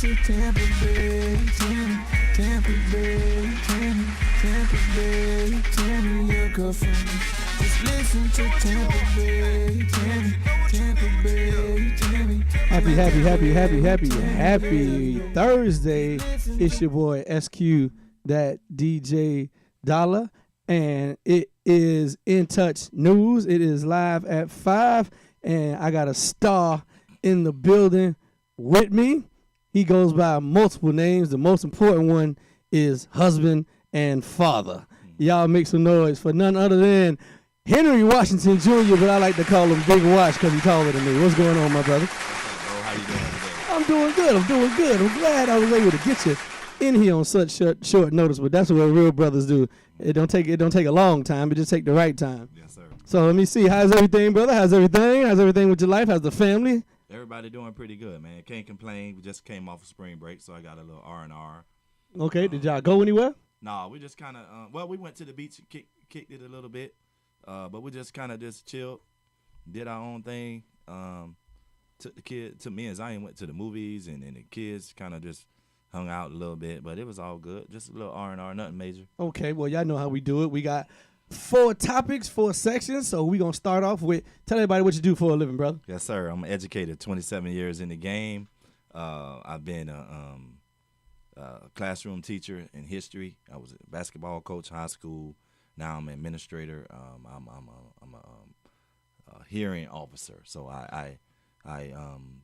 to Tampa Bay, Tammy, Tampa Bay, Tammy, Tampa Bay, Tammy, your girlfriend. Just listen to Tampa Bay, Tammy, Tampa Bay, Tammy. Happy Thursday. It's your boy SQ, that DJ Dollar, and it is In Touch News. It is live at 5, and I got a star in the building with me. He goes by multiple names. The most important one is husband and father. Y'all make some noise for none other than Henry Washington Jr., but I like to call him Big Wash because he's taller than me. What's going on, my brother? How you doing today? I'm doing good. I'm glad I was able to get you in here on such short notice, but that's what real brothers do. It don't take a long time. It just take the right time. Yes, sir. So let me see. How's everything, brother? How's everything with your life? How's the family? Everybody doing pretty good, man. Can't complain. We just came off of spring break, so I got a little R&R. Okay. Did y'all go anywhere? No, we just kind of, we went to the beach, kicked it a little bit, but we just kind of just chilled, did our own thing. Took me and Zion went to the movies, and the kids kind of just hung out a little bit, but it was all good. Just a little R&R, nothing major. Okay, well, y'all know how we do it. We got 4 topics, 4 sections, so we're going to start off with, tell everybody what you do for a living, brother. Yes, sir. I'm an educator, 27 years in the game. I've been a classroom teacher in history. I was a basketball coach, high school. Now I'm an administrator. I'm a hearing officer, so I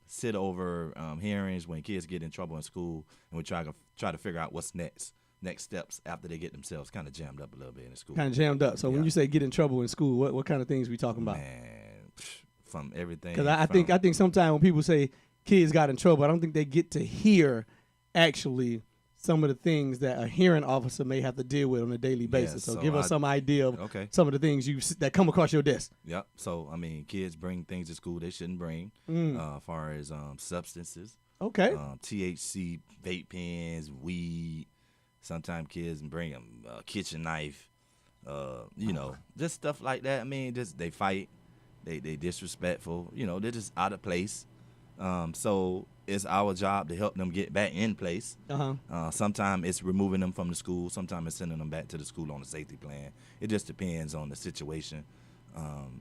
sit over hearings when kids get in trouble in school, and we try to figure out what's next steps after they get themselves kind of jammed up a little bit in school. Kind of jammed up. So when you say get in trouble in school, what kind of things we talking about? Man, from everything. Because I think sometimes when people say kids got in trouble, I don't think they get to hear actually some of the things that a hearing officer may have to deal with on a daily basis. So give us some idea of some of the things that come across your desk. Yep. So, I mean, kids bring things to school they shouldn't bring as far as substances. Okay. THC, vape pens, weed. Sometimes kids bring them a kitchen knife, just stuff like that. I mean, they fight, they disrespectful, they're just out of place. So it's our job to help them get back in place. Sometimes it's removing them from the school. Sometimes it's sending them back to the school on a safety plan. It just depends on the situation.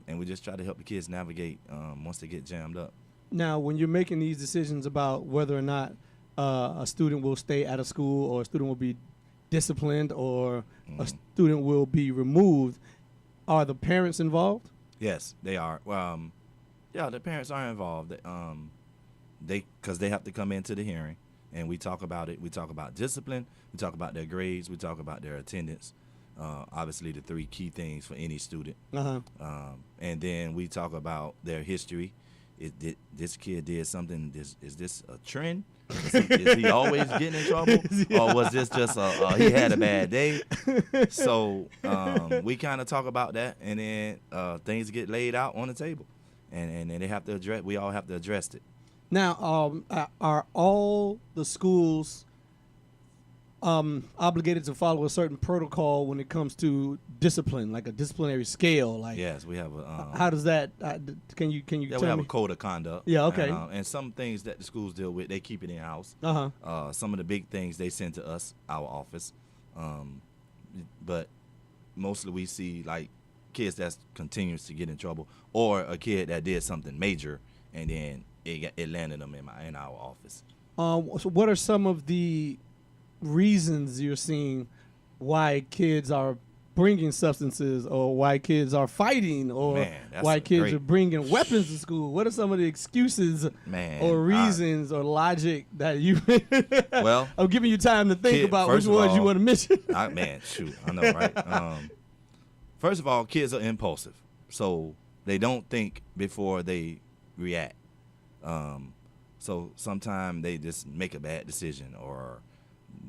And we just try to help the kids navigate once they get jammed up. Now, when you're making these decisions about whether or not a student will stay at a school or a student will be disciplined or a student will be removed, are the parents involved? Yes, they are. The parents are involved. Because they have to come into the hearing, and we talk about it. We talk about discipline. We talk about their grades. We talk about their attendance. Obviously, the 3 key things for any student. And then we talk about their history. This kid did something. Is this a trend? Is he always getting in trouble? Or was this just he had a bad day? So we kind of talk about that, and then things get laid out on the table. And they have to address. We all have to address it. Now, are all the schools obligated to follow a certain protocol when it comes to discipline, like a disciplinary scale? Like, yes, we have a. How does that? Can you tell me? We have a code of conduct. Yeah, okay. And some things that the schools deal with, they keep it in house. Some of the big things they send to us, our office, but mostly we see like kids that continues to get in trouble, or a kid that did something major and then it landed them in our office. So what are some of the reasons you're seeing why kids are bringing substances, or why kids are fighting, or why kids are bringing weapons to school? What are some of the excuses or reasons or logic that you well, I'm giving you time to think about which ones you want to mention. I know, right? First of all, kids are impulsive, so they don't think before they react. So sometimes they just make a bad decision,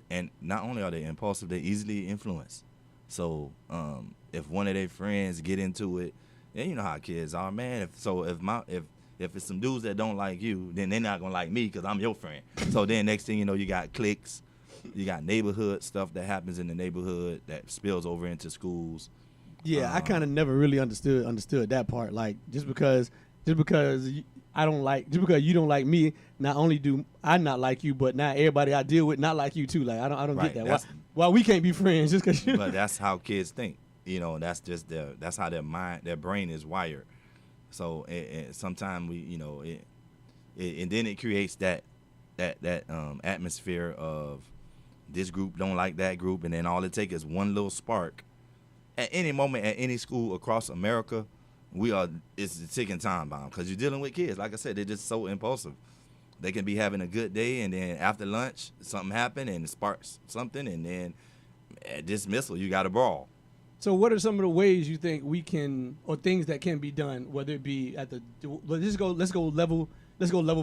and not only are they impulsive, they easily influenced. So if one of their friends get into it, and you know how kids are, man. If it's some dudes that don't like you, then they're not gonna like me because I'm your friend. So then next thing you know, you got cliques, you got neighborhood stuff that happens in the neighborhood that spills over into schools. Yeah, I kind of never really understood that part. Like just because I don't like, just because you don't like me, not only do I not like you, but now everybody I deal with not like you too. Like I don't Right, get that. Why we can't be friends just because you? But that's how kids think. That's just that's how their mind, their brain is wired. So sometimes we, and then it creates that atmosphere of this group don't like that group, and then all it takes is one little spark. At any moment, at any school across America, it's a ticking time bomb because you're dealing with kids. Like I said, they're just so impulsive. They can be having a good day, and then after lunch, something happened and it sparks something, and then at dismissal, you got a brawl. So, what are some of the ways you think we can, or things that can be done, whether it be at the let's go level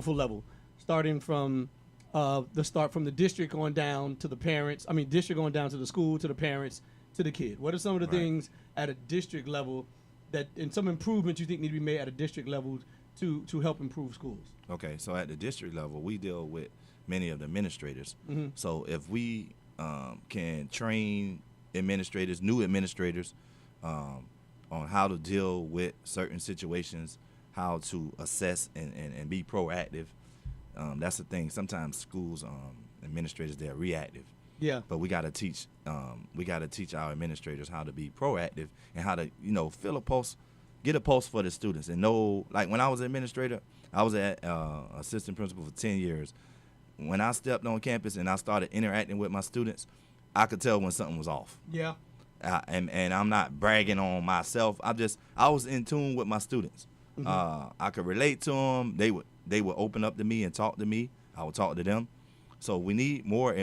for level, starting from from the district on down to the parents. I mean, district on down to the school, to the parents, to the kid. What are some of the things at a district level and some improvements you think need to be made at a district level to help improve schools? Okay, so at the district level, we deal with many of the administrators. Mm-hmm. So if we can train administrators, new administrators, on how to deal with certain situations, how to assess and be proactive, that's the thing. Sometimes schools administrators, they're reactive. Yeah. But we got to teach our administrators how to be proactive and how to fill a post, get a post for the students, and know, like when I was an administrator, I was an assistant principal for 10 years. When I stepped on campus and I started interacting with my students, I could tell when something was off. Yeah. And I'm not bragging on myself. I was in tune with my students. Mm-hmm. I could relate to them. They would open up to me and talk to me. I would talk to them. So we need more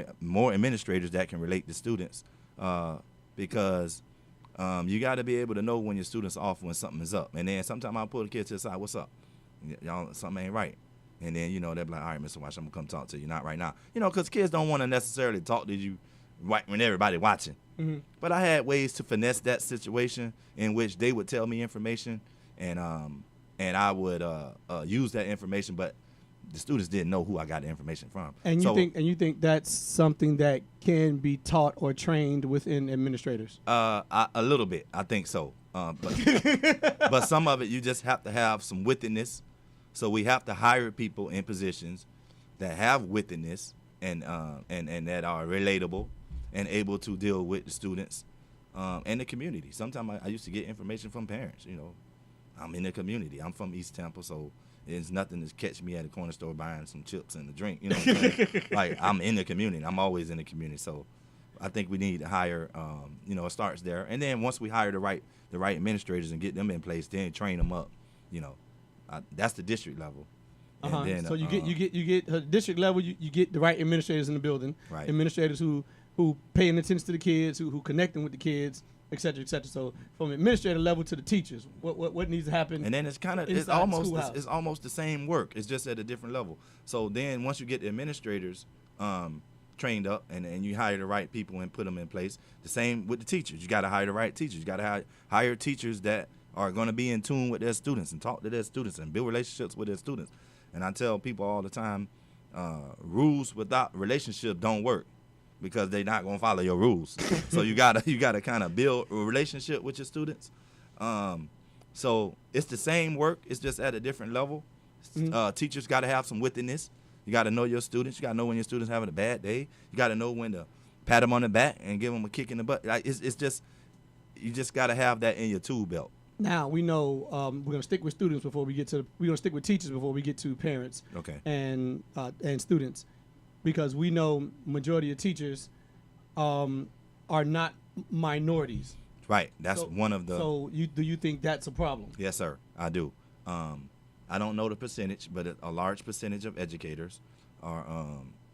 administrators that can relate to students, because you got to be able to know when your students are off, when something is up. And then sometimes I'll pull the kids to the side. What's up? Y'all, something ain't right. And then they'll be like, all right, Mr. Watch, I'm gonna come talk to you. Not right now. Because kids don't want to necessarily talk to you right when everybody watching. Mm-hmm. But I had ways to finesse that situation in which they would tell me information, and I would use that information, but the students didn't know who I got the information from. And you think that's something that can be taught or trained within administrators? A little bit, I think so. But some of it you just have to have some wittiness. So we have to hire people in positions that have wittiness and that are relatable and able to deal with the students and the community. Sometimes I used to get information from parents. I'm in the community. I'm from East Tampa, so there's nothing to catch me at a corner store buying some chips and a drink. What I'm saying? Like, I'm in the community. I'm always in the community. So I think we need to hire. It starts there, and then once we hire the right administrators and get them in place, then train them up. That's the district level. Uh-huh. Then, so you get district level. You get the right administrators in the building. Right. Administrators who paying attention to the kids, who connecting with the kids, et cetera, et cetera. So from administrator level to the teachers, what needs to happen? And then it's almost the same work. It's just at a different level. So then once you get the administrators trained up and you hire the right people and put them in place, the same with the teachers. You got to hire the right teachers. You got to hire teachers that are going to be in tune with their students and talk to their students and build relationships with their students. And I tell people all the time, rules without relationship don't work, because they're not gonna follow your rules. So you gotta kind of build a relationship with your students. So it's the same work, it's just at a different level. Mm-hmm. Teachers gotta have some wittiness. You gotta know your students. You gotta know when your students having a bad day. You gotta know when to pat them on the back and give them a kick in the butt. Like, it's just, you just gotta have that in your tool belt. Now we know we're gonna stick with students before we get to. We're gonna stick with teachers before we get to parents. Okay. And students, because we know majority of teachers are not minorities. Right. That's one of the. So do you think that's a problem? Yes, sir. I do. I don't know the percentage, but a large percentage of educators are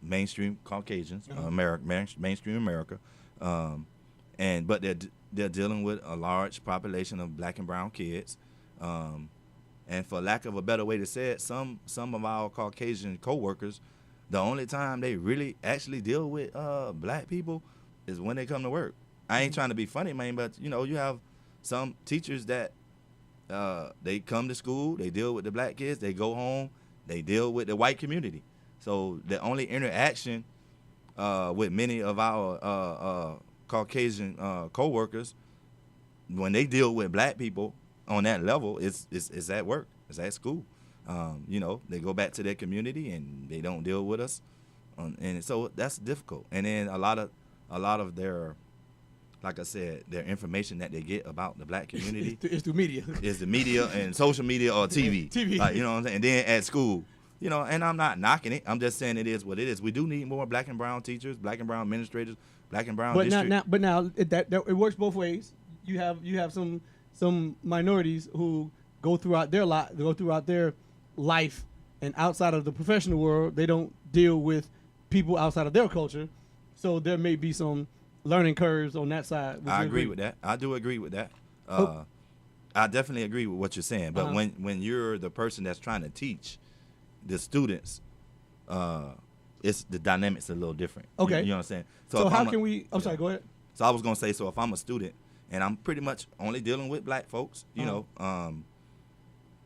mainstream Caucasians, mainstream America, but they're dealing with a large population of black and brown kids, and for lack of a better way to say it, some of our Caucasian coworkers, the only time they really actually deal with black people is when they come to work. I ain't trying to be funny, man, but you have some teachers that they come to school, they deal with the black kids, they go home, they deal with the white community. So the only interaction with many of our Caucasian coworkers, when they deal with black people on that level, is at work, is at school. You know, they go back to their community and they don't deal with us, and so that's difficult. And then a lot of their, like I said, their information that they get about the black community is through media. Is the media and social media or TV. TV. Like, you know what I'm saying? And then at school, you know, and I'm not knocking it. I'm just saying it is what it is. We do need more black and brown teachers, black and brown administrators, black and brown district. But now it works both ways. You have some minorities who go throughout their life, and outside of the professional world, they don't deal with people outside of their culture. So there may be some learning curves on that side. I agree with that. I do agree with that. I definitely agree with what you're saying. But when you're the person that's trying to teach the students, it's the dynamics are a little different. Okay. You know what I'm saying? So how can we? I'm sorry. Go ahead. So I was gonna say, so if I'm a student and I'm pretty much only dealing with black folks, you know,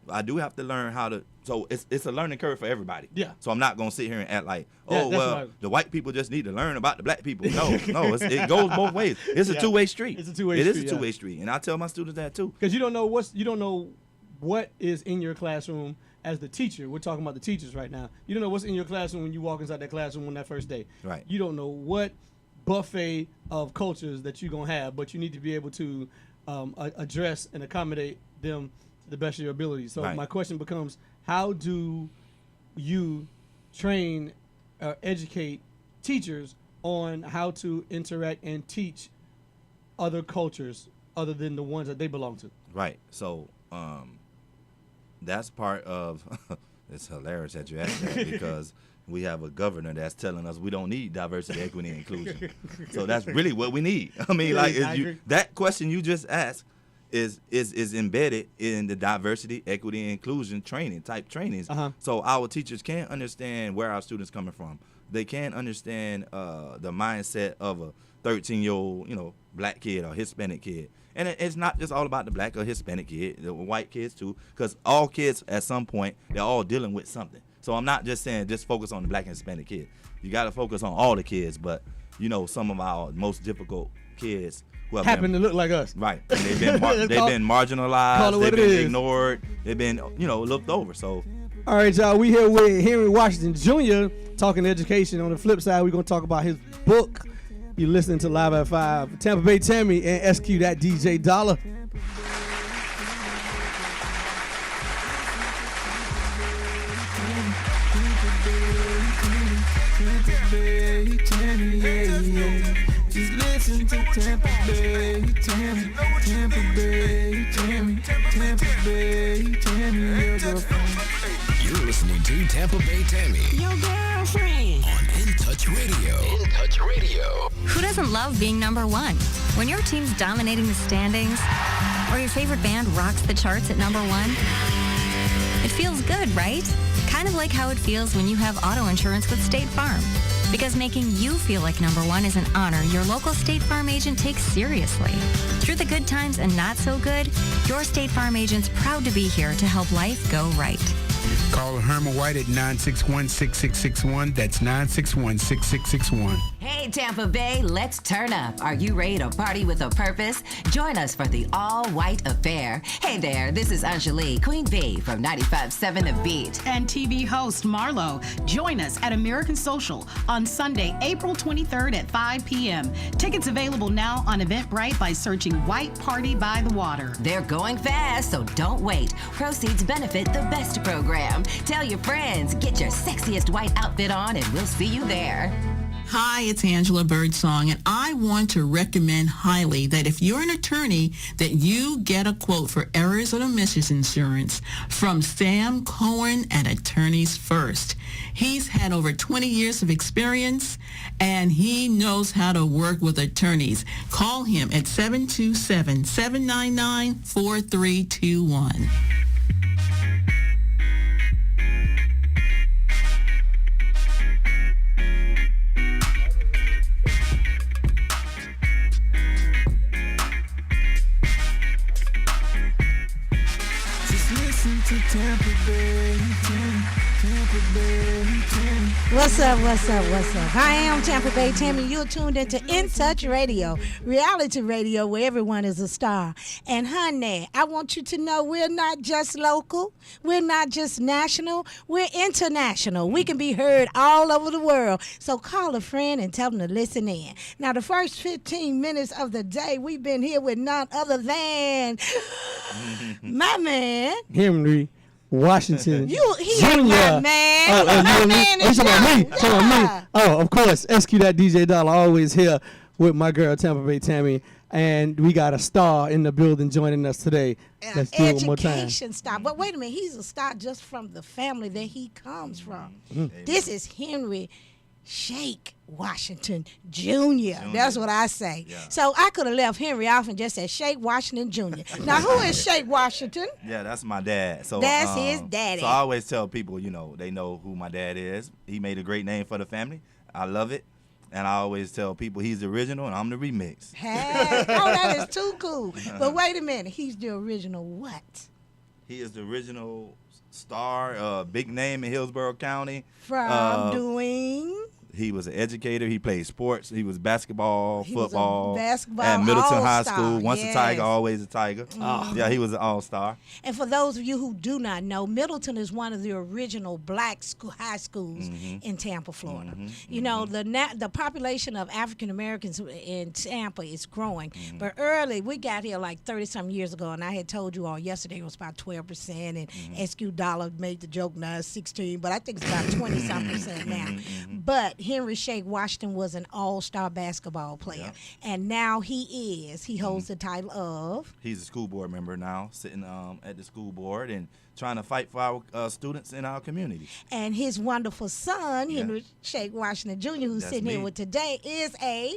I do have to learn how to. So it's a learning curve for everybody. Yeah. So I'm not gonna sit here and act like, the white people just need to learn about the black people. No, it goes both ways. It's a two-way street. It's a two-way street. It is a two-way street, and I tell my students that too. Because you don't know what is in your classroom as the teacher. We're talking about the teachers right now. You don't know what's in your classroom when you walk inside that classroom on that first day. Right. You don't know what buffet of cultures that you're gonna have, but you need to be able to address and accommodate them to the best of your ability. So my question becomes, how do you train or educate teachers on how to interact and teach other cultures other than the ones that they belong to? Right. So that's part of it's hilarious that you asked that because we have a governor that's telling us we don't need diversity, equity, and inclusion. So that's really what we need. I mean, that question you just asked is embedded in the diversity, equity, and inclusion trainings. So our teachers can understand where our students coming from. They can understand the mindset of a 13-year-old, you know, black kid or Hispanic kid. And it's not just all about the black or Hispanic kid, the white kids too, because all kids at some point, they're all dealing with something. So I'm not just saying just focus on the black and Hispanic kid. You got to focus on all the kids, but, you know, some of our most difficult kids who happen to look like us. Right. And they've been marginalized, they've been ignored, they've been, you know, looked over. So, all right, y'all, we here with Henry Washington Jr. talking education. On the flip side, we're going to talk about his book. You're listening to Live at 5. Tampa Bay Tammy and SQ, that DJ Dollar. Just listen to Tampa Bay Tammy, Tampa Bay Tammy, Tampa Bay Tammy, your girlfriend. You're listening to Tampa Bay Tammy, your girlfriend, on In Touch Radio. In Touch Radio. Who doesn't love being number one? When your team's dominating the standings, or your favorite band rocks the charts at number one, it feels good, right? Kind of like how it feels when you have auto insurance with State Farm. Because making you feel like number one is an honor your local State Farm agent takes seriously. Through the good times and not so good, your State Farm agent's proud to be here to help life go right. Call Herman White at 961-6661. That's 961-6661. Hey, Tampa Bay, let's turn up. Are you ready to party with a purpose? Join us for the all-white affair. Hey there, this is Anjali, Queen Bee from 95.7 The Beat. And TV host Marlo. Join us at American Social on Sunday, April 23rd at 5 p.m. Tickets available now on Eventbrite by searching White Party by the Water. They're going fast, so don't wait. Proceeds benefit the best program. Tell your friends, get your sexiest white outfit on, and we'll see you there. Hi, it's Angela Birdsong, and I want to recommend highly that if you're an attorney, that you get a quote for errors and omissions insurance from Sam Cohen at Attorneys First. He's had over 20 years of experience, and he knows how to work with attorneys. Call him at 727-799-4321. Tampa Bay, Tampa Bay, Tammy. What's up, what's up, what's up? I am Tampa Bay Tammy. You're tuned into In Touch Radio, reality radio where everyone is a star. And honey, I want you to know we're not just local. We're not just national. We're international. We can be heard all over the world. So call a friend and tell them to listen in. Now, the first 15 minutes of the day, we've been here with none other than my man. Henry Washington. He ain't my man. My man is talking about me. you. Talking about me. Oh, of course. SQ that DJ Dollar always here with my girl Tampa Bay Tammy, and we got a star in the building joining us today. Let's do it one more time. Education star. But wait a minute, he's a star just from the family that he comes from. This is Henry Shake Washington Jr. That's what I say. Yeah. So I could have left Henry off and just said Shake Washington Jr. Now, who is Shake Washington? Yeah, that's my dad. So that's his daddy. So I always tell people, they know who my dad is. He made a great name for the family. I love it. And I always tell people he's the original and I'm the remix. Hey, that is too cool. But wait a minute, he's the original what? He is the original star, big name in Hillsborough County. From doing? He was an educator. He played sports. He was basketball, football. Basketball at Middleton High all-star. School. Once yes. a Tiger, always a Tiger. Yeah, he was an all-star. And for those of you who do not know, Middleton is one of the original black high schools in Tampa, Florida. You know, the population of African Americans in Tampa is growing. But early, we got here like 30-some years ago, and I had told you all yesterday it was about 12%, and SQ Dollar made the joke, now it's 16, but I think it's about 20-some% now. But Henry Shake Washington was an all-star basketball player, and now he holds the title of. He's a school board member now, sitting at the school board and trying to fight for our students in our community. And his wonderful son, Henry Shake Washington Jr., who's sitting here with today, is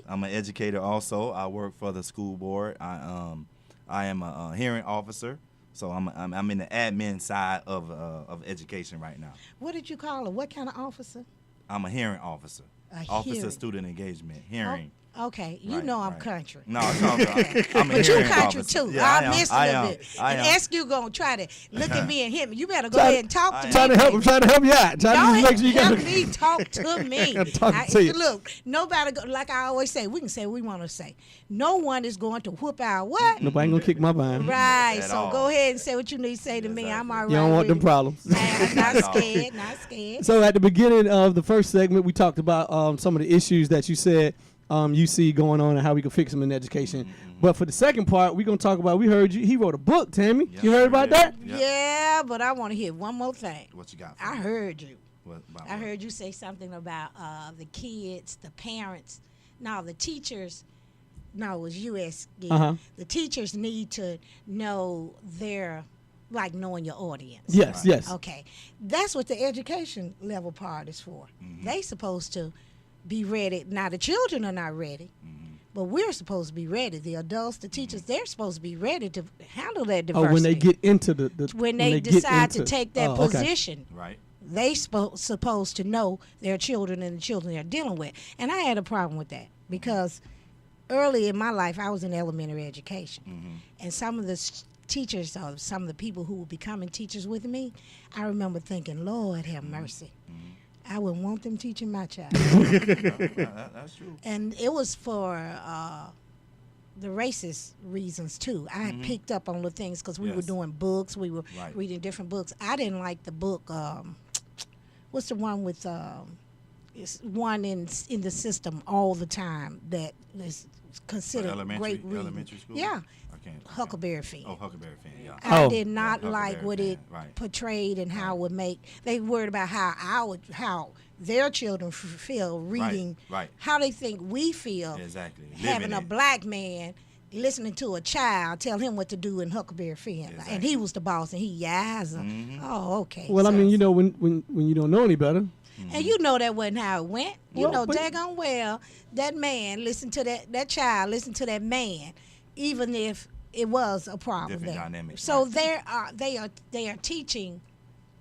I'm an educator also. I work for the school board. I am a hearing officer. So I'm in the admin side of education right now. What did you call it? What kind of officer? I'm a hearing officer. Officer Student Engagement, hearing. Okay, you know I'm country. No, it's all good. I'm a but you hearing country officer. too. Yeah, I missed a little bit. And SQ gonna try to look at me and hit me. You better go ahead and talk to me. I'm trying to help you out. Don't help me talk to me. To you. Look, nobody like I always say, we can say what we want to say. No one is going to whoop our what? Nobody gonna kick my behind. Right. So go ahead and say what you need to say to me. I'm all right. You don't want them problems. Not scared. Not scared. So at the beginning of the first segment, we talked about some of the issues that you said you see going on and how we can fix them in education. But for the second part, we're going to talk about, we heard he wrote a book, Tammy. You heard about that? Yeah, but I want to hear one more thing. What you got? I heard you. I heard you say something about the kids, the parents, the teachers. No, it was U.S. The teachers need to know knowing your audience. Yes, yes. Okay. That's what the education level part is for. They supposed to be ready. Now, the children are not ready, but we're supposed to be ready. The adults, the teachers, they're supposed to be ready to handle that diversity. Oh, when they get into when they decide to take that position. Right. They supposed to know their children and the children they're dealing with. And I had a problem with that because early in my life, I was in elementary education. And some of the teachers or some of the people who were becoming teachers with me, I remember thinking, Lord have mercy. I wouldn't want them teaching my child. That's true. And it was for the racist reasons, too. I had picked up on the things because we were doing books. We were reading different books. I didn't like the book, what's the one with, it's one in the system all the time that is considered great reading. Elementary school? Yeah. Huckleberry Finn. Oh, Huckleberry Finn, yeah. I did not like what it portrayed and how it would make. They worried about how their children feel reading, how they think we feel. Exactly. Having a black man listening to a child tell him what to do in Huckleberry Finn, and he was the boss, and he Oh, okay. Well, so, I mean, when you don't know any better. And you know that wasn't how it went. You know daggone well that man listened to that child listened to that man, even if it was a problem there. Dynamics, so they are teaching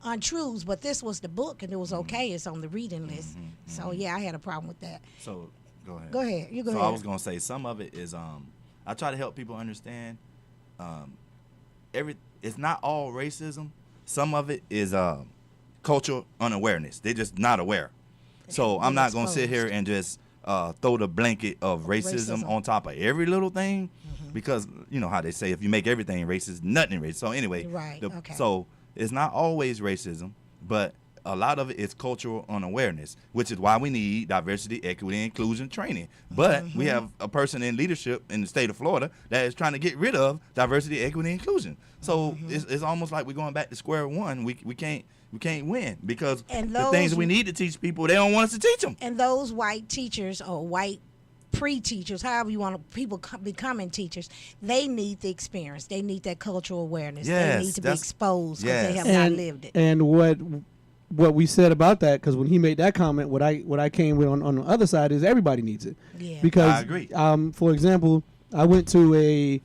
untruths, but this was the book and it was okay. It's on the reading list. So I had a problem with that. So go ahead. Go ahead. You go ahead. So I was gonna say some of it is I try to help people understand it's not all racism. Some of it is cultural unawareness. They're just not aware. So I'm not going to sit here and just throw the blanket of racism on top of every little thing, because you know how they say, if you make everything racist, nothing racist. So anyway, so it's not always racism, but a lot of it is cultural unawareness, which is why we need diversity, equity, and inclusion training. But we have a person in leadership in the state of Florida that is trying to get rid of diversity, equity, and inclusion. So it's almost like we're going back to square one. We can't win, because the things we need to teach people, they don't want us to teach them. And those white teachers or white pre-teachers, however you want people becoming teachers, they need the experience. They need that cultural awareness. They need to be exposed because they have not lived it. And what we said about that, because when he made that comment, what I came with on the other side is everybody needs it. Yeah. Because I agree. For example, I went to a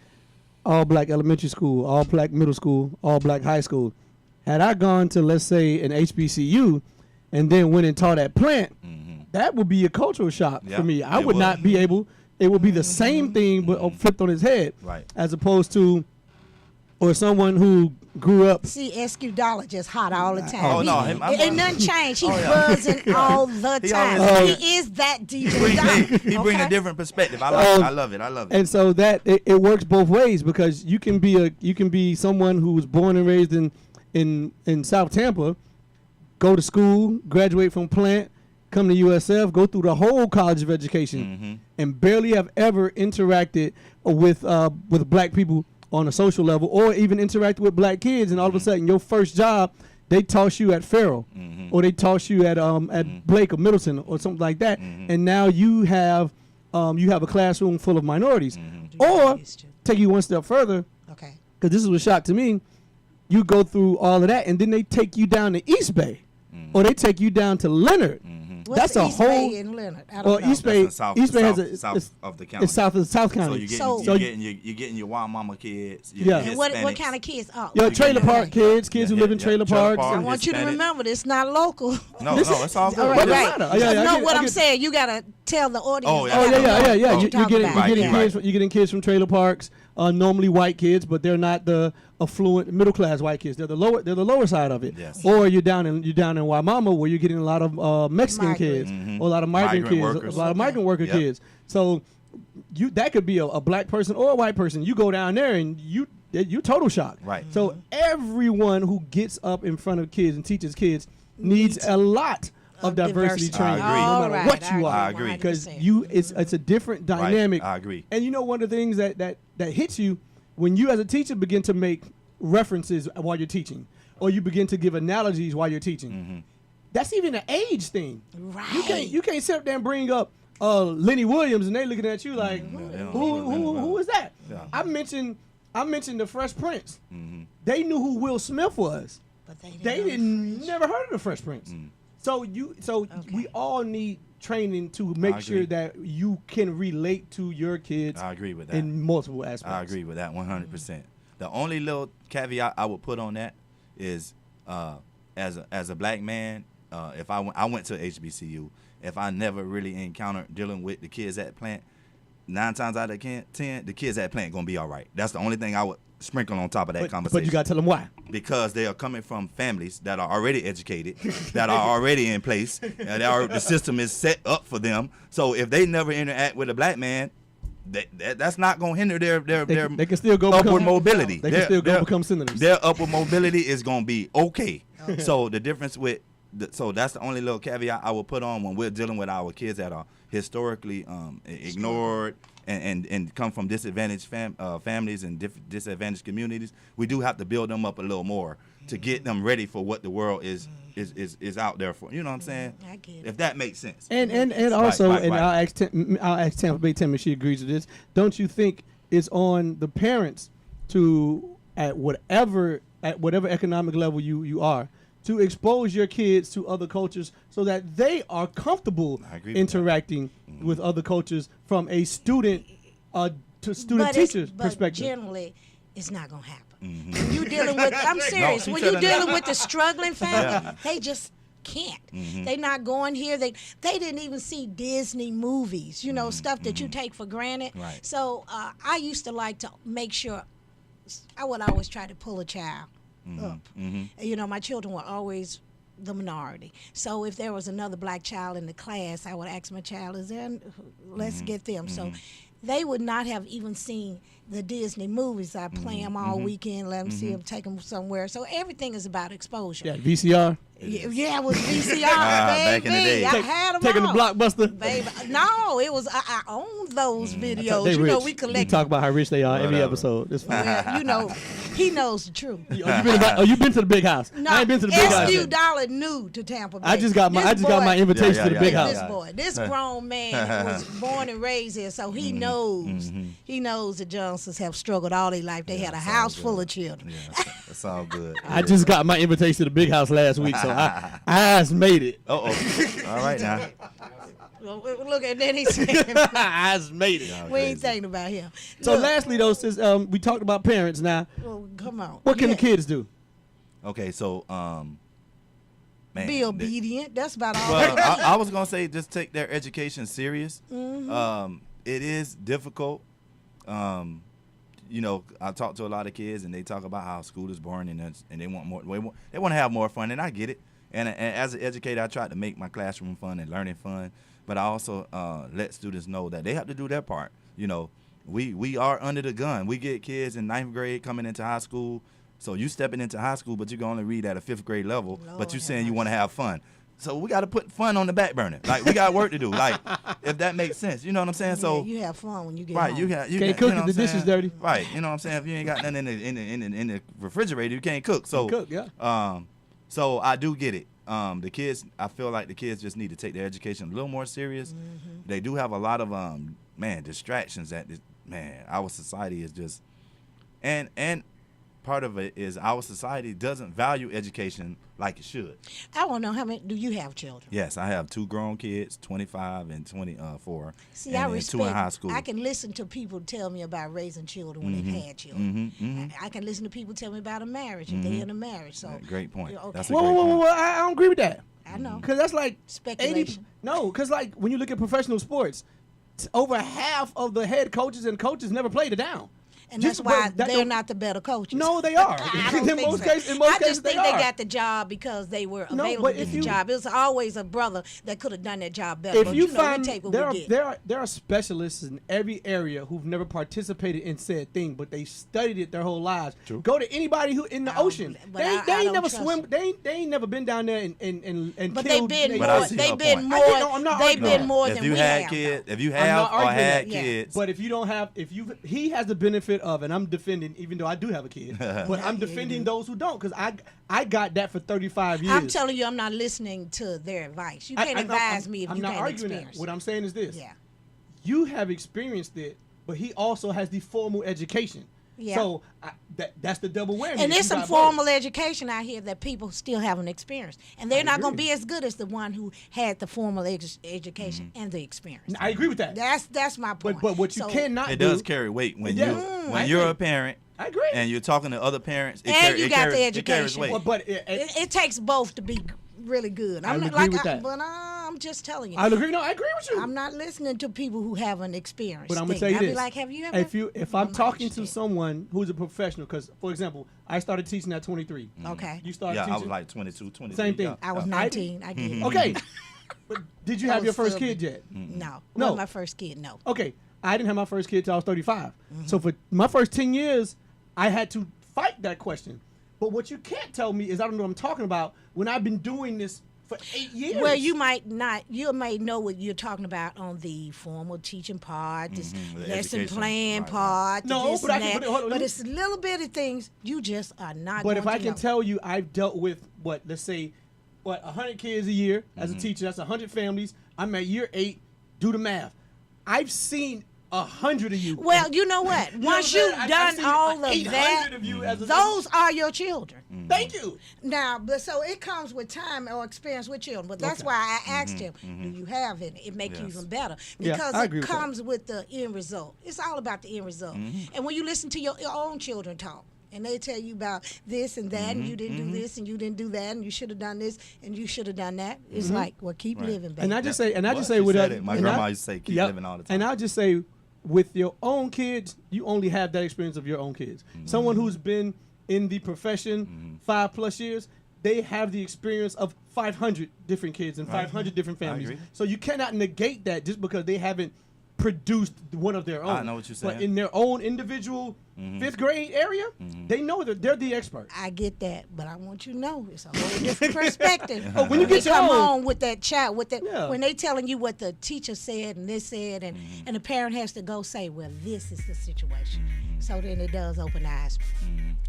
all-black elementary school, all-black middle school, all-black high school. Had I gone to, let's say, an HBCU and then went and taught at Plant, that would be a cultural shock for me. I would not be able. It would be the same thing, but flipped on his head, as opposed to, or someone who grew up. See, SQ Dollar just hot all the time. Oh, no. Ain't nothing changed. He's buzzing all the time. He is that DJ Dollar. He bring a different perspective. I love it. And so that it works both ways, because you can be someone who was born and raised in South Tampa, go to school, graduate from Plant, come to USF, go through the whole college of education, and barely have ever interacted with black people on a social level, or even interacted with black kids, and all of a sudden your first job, they toss you at Farrell, or they toss you at Blake or Middleton or something like that, and now you have a classroom full of minorities. Or take you one step further, because this is what shocked to me. You go through all of that, and then they take you down to East Bay, or they take you down to Leonard. What's That's a East whole. Bay and Leonard? I don't know. East Bay south has a south of the county. It's south of South County. So you're getting your wild mama kids. And what kind of kids? Trailer park kids who live in trailer parks. I want you to remember, this not local. No, it's all good. What I'm saying, you gotta tell the audience. Yeah. You're getting kids from trailer parks. Normally white kids, but they're not the affluent middle class white kids. They're the lower side of it. Yes. Or you're down in Waimama, where you're getting a lot of Mexican kids, or a lot of migrant kids, workers. a lot of migrant worker kids. So that could be a black person or a white person. You go down there and you total shock. Right. So everyone who gets up in front of kids and teaches kids needs a lot of diversity training, no matter what you are. I agree. Because it's a different dynamic. I agree. And you know, one of the things that hits you when you as a teacher begin to make references while you're teaching, or you begin to give analogies while you're teaching. That's even an age thing. Right. You can't sit up there and bring up Lenny Williams and they looking at you like, who is that? Yeah. I mentioned the Fresh Prince. They knew who Will Smith was, But they didn't never heard of the Fresh Prince. So we all need training to make sure that you can relate to your kids. I agree with that. In multiple aspects. I agree with that 100%. The only little caveat I would put on that is, as a black man, if I went to HBCU, if I never really encountered dealing with the kids at Plant, 9 times out of 10, the kids at Plant gonna be all right. That's the only thing I would sprinkle on top of that conversation. But you gotta tell them why. Because they are coming from families that are already educated, that are already in place, and the system is set up for them. So if they never interact with a black man, that's not going to hinder their they can still go upward mobility. They can still go become senators. Their upward mobility is going to be okay. So the difference with so that's the only little caveat I will put on when we're dealing with our kids that are historically ignored and come from disadvantaged families and disadvantaged communities. We do have to build them up a little more to get them ready for what the world is out there for. You know what I'm saying? I get it. If that makes sense. And also, Right. I'll ask Tampa Bay Tammy if she agrees with this. Don't you think it's on the parents to, at whatever economic level you are, to expose your kids to other cultures so that they are comfortable interacting with other cultures from a student to student teacher perspective? Generally, it's not gonna happen. When you dealing with, I'm serious. When you dealing with the struggling family, they just can't. They not going here. They didn't even see Disney movies. You know, stuff that you take for granted. Right. So I used to like to make sure. I would always try to pull a child up. You know, my children were always the minority. So if there was another black child in the class, I would ask my child, is there? Let's get them. So they would not have even seen the Disney movies. I play them all weekend, let them see them, take them somewhere. So everything is about exposure. Yeah, VCR. Yeah, it was VCR, baby. Back in the day. I had them Taking the all. Blockbuster. Baby, no, it was I owned those videos. They You know, rich. we You collected. talk about how rich they are every Whatever. episode. It's fine. Well, you know, he knows the truth. You been to the big house? No, I ain't been to the big house. SQ yet. Dollar new to Tampa Bay. I just got my This invitation Yeah, to the yeah, big yeah, house. yeah. This boy, this grown man was born and raised here, so he knows. He knows the Johnsons have struggled all their life. They had a house full of children. Yeah, that's all good. I just got my invitation to the big house last week, so I just made it. All right now. Well, look, and then he said, I just made it. "We ain't thinking about him." So Look, lastly, though, since we talked about parents now, well, come on. what can Yeah. the kids do? Okay, so man, Be obedient. That's about all. Well, I was gonna say just take their education serious. It is difficult. You know, I talk to a lot of kids, and they talk about how school is boring, and they want more. They want to have more fun, and I get it. And as an educator, I try to make my classroom fun and learning fun, but I also let students know that they have to do their part. You know, we are under the gun. We get kids in 9th grade coming into high school. So you stepping into high school, but you can only read at a 5th grade level, but you saying you want to have fun. So we got to put fun on the back burner. Like, we got work to do. Like, if that makes sense. You know what I'm saying? So you have fun when you get right, home. you Can't got, cook you know if what the I'm dish is saying? dirty. Right. You know what I'm saying? If you ain't got nothing in the refrigerator, you can't cook. So Cook, yeah. So I do get it. The kids, I feel like the kids just need to take their education a little more serious. They do have a lot of distractions that our society is just and part of it is our society doesn't value education like it should. I want to know, how many do you have children? Yes, I have 2 grown kids, 25 and 24. See, and I then respect. 2 in high school. I can listen to people tell me about raising children when they've had children. I can listen to people tell me about a marriage if they're in a marriage. So Great point. Okay. That's a great Whoa, point. I don't agree with that. I know. Because that's like 80. Speculation. No, because like when you look at professional sports, over half of the head coaches and coaches never played it down. And Just that's why what- that they're don't- not the better coaches. No, they are. I don't in think most so. cases, in most I cases just think they they are. got the job because they were No, available but to if get the you- job. It was always a brother that could have done that job better. If but you we find take what there we get. are specialists in every area who've never participated in said thing, but they studied it their whole lives. True. Go to anybody who in the ocean. but They I ain't don't never trust swim. them. They ain't never been down there and But killed. they've been But I more. see They've her been point. more. I'm not They've arguing been that. more if than you we had have. kids, though. if you I'm have not or arguing had that. Yeah. kids, But if you don't have, he has the benefit of, and I'm defending, even though I do have a kid, but I'm defending those who don't, because I got that for 35 years. I'm telling you, I'm not listening to their advice. You can't advise me if I'm you not can't arguing experience. that. What I'm saying is this: Yeah. you have experienced it, but he also has the formal education. Yeah. So that's the double whammy. And You there's some got both. formal education out here that people still haven't experienced, and they're not going to agree. be as good as the one who had the formal education and the experience. I agree with that. That's my point. But what you So- cannot it do. does carry weight when Yeah. when I you're agree. a parent. I agree. And you're talking to other parents. And you got the It carries education. weight. Well, but It takes both to be really good. I I'm not agree like, with that. but I'm just telling you. I agree. No, I agree with you. I'm not listening to people who haven't experienced. But I'm gonna things. tell you I'll this: be like, have you ever? if I'm not talking to interested. someone who's a professional, because for example, I started teaching at 23. Okay. You started Yeah, teaching. I was like 22, 23. Same thing. Yeah. I was Yeah. 19. I get it. Okay. But did you That have your was first stupid. kid yet? No. No. Wasn't my first kid. No. Okay. I didn't have my first kid till I was 35. So for my first 10 years, I had to fight that question. But what you can't tell me is I don't know what I'm talking about when I've been doing this for 8 years. Well, you might not. You may know what you're talking about on the formal teaching part, this the lesson education, plan right, part. No, this but I and can- that. but hold on, let me- it's little bitty things you just are not. But going if I to can know. tell you, I've dealt with let's say, 100 kids a year as a teacher. That's 100 families. I'm at year 8. Do the math. I've seen 100 of you. Well, you know what? You know Once what I'm you've saying? I've done seen all of 800 that, of you as a those are your children. Thank you. Now, but so it comes with time or experience with children. But that's Okay. why I asked him, do you have any? It makes you Yes. even better Yeah, because I it agree with that. comes with the end result. It's all about the end result. And when you listen to your own children talk, and they tell you about this and that, and you didn't do this, and you didn't do that, and you should have done this, and you should have done that. It's like, well, keep living, baby. And I just say, Well, say she with said that. it. My grandma used to say, keep living all the time. And I'll just say, with your own kids, you only have that experience of your own kids. Someone who's been in the profession 5+ years, they have the experience of 500 different kids and 500 different families. So you cannot negate that just because they haven't produced one of their own. I know what you're saying. But in their own individual fifth grade area, they know that they're the experts. I get that, but I want you to know it's a whole different perspective. When you get your come own on with that child, when they telling you what the teacher said and this said, and the parent has to go say, well, this is the situation. So then it does open eyes.